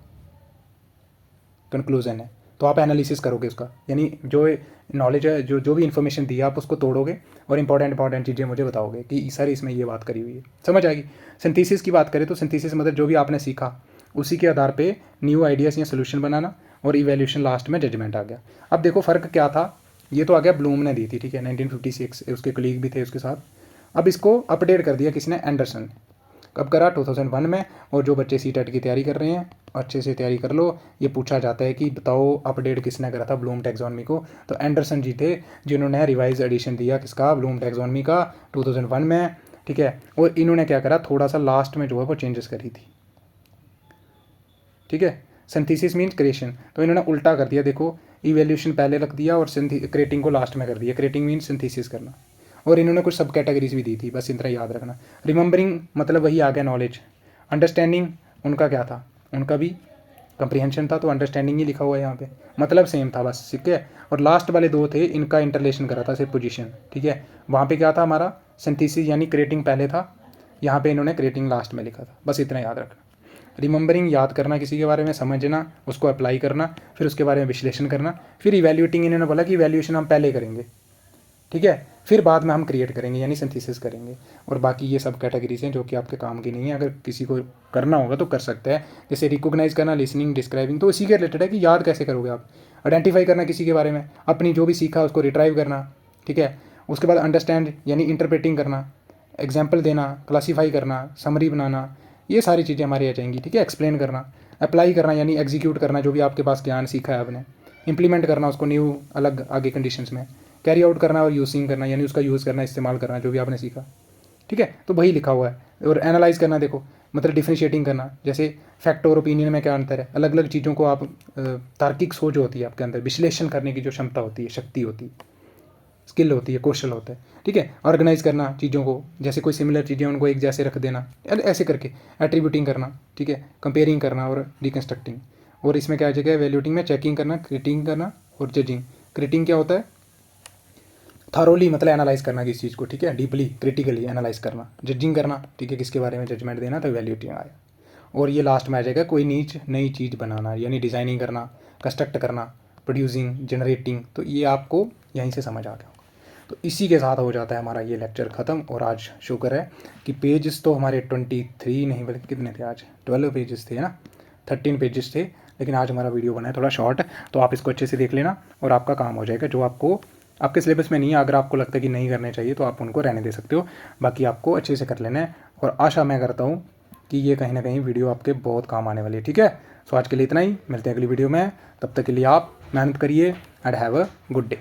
कंक्लूजन है, तो आप एनालिसिस करोगे उसका, यानी जो नॉलेज है, जो भी इन्फॉर्मेशन दी है आप उसको तोड़ोगे और इंपॉर्टेंट चीज़ें मुझे बताओगे कि सर इसमें ये बात करी हुई है, समझ आएगी। सिंथेसिस की बात करें तो सिंथेसिस मतलब जो भी आपने सीखा उसी के आधार पे न्यू आइडियाज़ या सोल्यूशन बनाना, और इवैल्यूएशन लास्ट में जजमेंट आ गया। अब देखो फ़र्क क्या था, ये तो आ गया ब्लूम ने दी थी, ठीक है, 1956, उसके कलीग भी थे उसके साथ। अब इसको अपडेट कर दिया किसने, एंडरसन ने। कब करा, 2001 में। और जो बच्चे सीटेट की तैयारी कर रहे हैं अच्छे से तैयारी कर लो, ये पूछा जाता है कि बताओ अपडेट किसने करा था ब्लूम टैक्सोनॉमी को, तो एंडरसन जी थे जिन्होंने रिवाइज एडिशन दिया किसका, ब्लूम टैक्सोनॉमी का 2001 में, ठीक है। और इन्होंने क्या करा, थोड़ा सा लास्ट में जो है वो चेंजेस करी थी, ठीक है। सिंथेसिस मीन्स क्रिएशन, तो इन्होंने उल्टा कर दिया, देखो इवैल्यूएशन पहले रख दिया और क्रिएटिंग को लास्ट में कर दिया। क्रिएटिंग मीन्स सिंथेसिस करना, और इन्होंने कुछ सब कैटेगरीज भी दी थी, बस इतना याद रखना। रिमेंबरिंग मतलब वही आ गया नॉलेज। अंडरस्टैंडिंग उनका क्या था, उनका भी कंप्रीहेंशन था, तो अंडरस्टैंडिंग ही लिखा हुआ है यहाँ पे, मतलब सेम था बस, ठीक है। और लास्ट वाले दो थे, इनका इंटरलेशन करा था सिर्फ पोजीशन, ठीक है। वहाँ पे क्या था हमारा, सिंथेसिस यानी क्रिएटिंग पहले था, यहाँ पे इन्होंने क्रिएटिंग लास्ट में लिखा था, बस इतना याद रखना। रिमेंबरिंग याद करना किसी के बारे में, समझना, उसको अप्लाई करना, फिर उसके बारे में विश्लेषण करना, फिर इवैल्यूएटिंग, इन्होंने बोला कि इवैल्यूएशन हम पहले करेंगे, ठीक है, फिर बाद में हम क्रिएट करेंगे यानी सिंथेसिस करेंगे। और बाकी ये सब कैटेगरीज हैं जो कि आपके काम की नहीं है, अगर किसी को करना होगा तो कर सकता है। जैसे रिकॉग्नाइज करना, लिसनिंग, डिस्क्राइबिंग, तो इसी के रिलेटेड है कि याद कैसे करोगे आप। आइडेंटिफाई करना किसी के बारे में, अपनी जो भी सीखा उसको रिट्राइव करना, ठीक है। उसके बाद अंडरस्टैंड यानी इंटरप्रेटिंग करना, एग्जाम्पल देना, क्लासीफाई करना, समरी बनाना, ये सारी चीज़ें हमारी आ जाएंगी, ठीक है। एक्सप्लेन करना, अप्लाई करना यानी एग्जीक्यूट करना, जो भी आपके पास ज्ञान सीखा है आपने, इंप्लीमेंट करना उसको न्यू अलग आगे कंडीशंस में, कैरी आउट करना और यूजिंग करना यानी उसका यूज़ करना, इस्तेमाल करना जो भी आपने सीखा, ठीक है। तो वही लिखा हुआ है। और एनालाइज करना, देखो मतलब डिफ्रेंशिएटिंग करना, जैसे फैक्ट और ओपिनियन में क्या अंतर है, अलग अलग चीज़ों को आप तार्किक सोच होती है आपके अंदर, विश्लेषण करने की जो क्षमता होती है, शक्ति होती है, स्किल होती है, कौशल होता है, ठीक है। ऑर्गेनाइज करना चीज़ों को, जैसे कोई सिमिलर चीज़ें उनको एक जैसे रख देना, ऐसे करके एट्रीब्यूटिंग करना, ठीक है, कंपेयरिंग करना और रिकन्स्ट्रक्टिंग। और इसमें क्या जगह है, वैल्यूटिंग में चेकिंग करना, क्रिटिंग करना और जजिंग। क्रिटिंग क्या होता है, थॉरोली मतलब एनालाइज करना किसी चीज़ को, ठीक है, डीपली क्रिटिकली एनालाइज करना। जजिंग करना, ठीक है, किसके बारे में जजमेंट देना, तो वैल्यूटिंग आया। और ये लास्ट में आ जाएगा कोई नई चीज़ बनाना यानी डिज़ाइनिंग करना, कंस्ट्रक्ट करना, प्रोड्यूसिंग, जनरेटिंग, तो ये आपको यहीं से समझ आ गया होगा। तो इसी के साथ हो जाता है हमारा ये लेक्चर ख़त्म। और आज शुक्र है कि पेजेस तो हमारे 23 नहीं बल्कि कितने थे आज, 12 पेजेस थे ना, 13 पेजेस थे, लेकिन आज हमारा वीडियो बना है थोड़ा शॉर्ट, तो आप इसको अच्छे से देख लेना और आपका काम हो जाएगा। जो आपको आपके सिलेबस में नहीं है, अगर आपको लगता है कि नहीं करने चाहिए तो आप उनको रहने दे सकते हो, बाकी आपको अच्छे से कर लेना है। और आशा मैं करता हूँ कि ये कहीं ना कहीं वीडियो आपके बहुत काम आने वाली है, ठीक है। सो आज के लिए इतना ही, मिलते हैं अगली वीडियो में, तब तक के लिए आप मेहनत करिए and have a good day.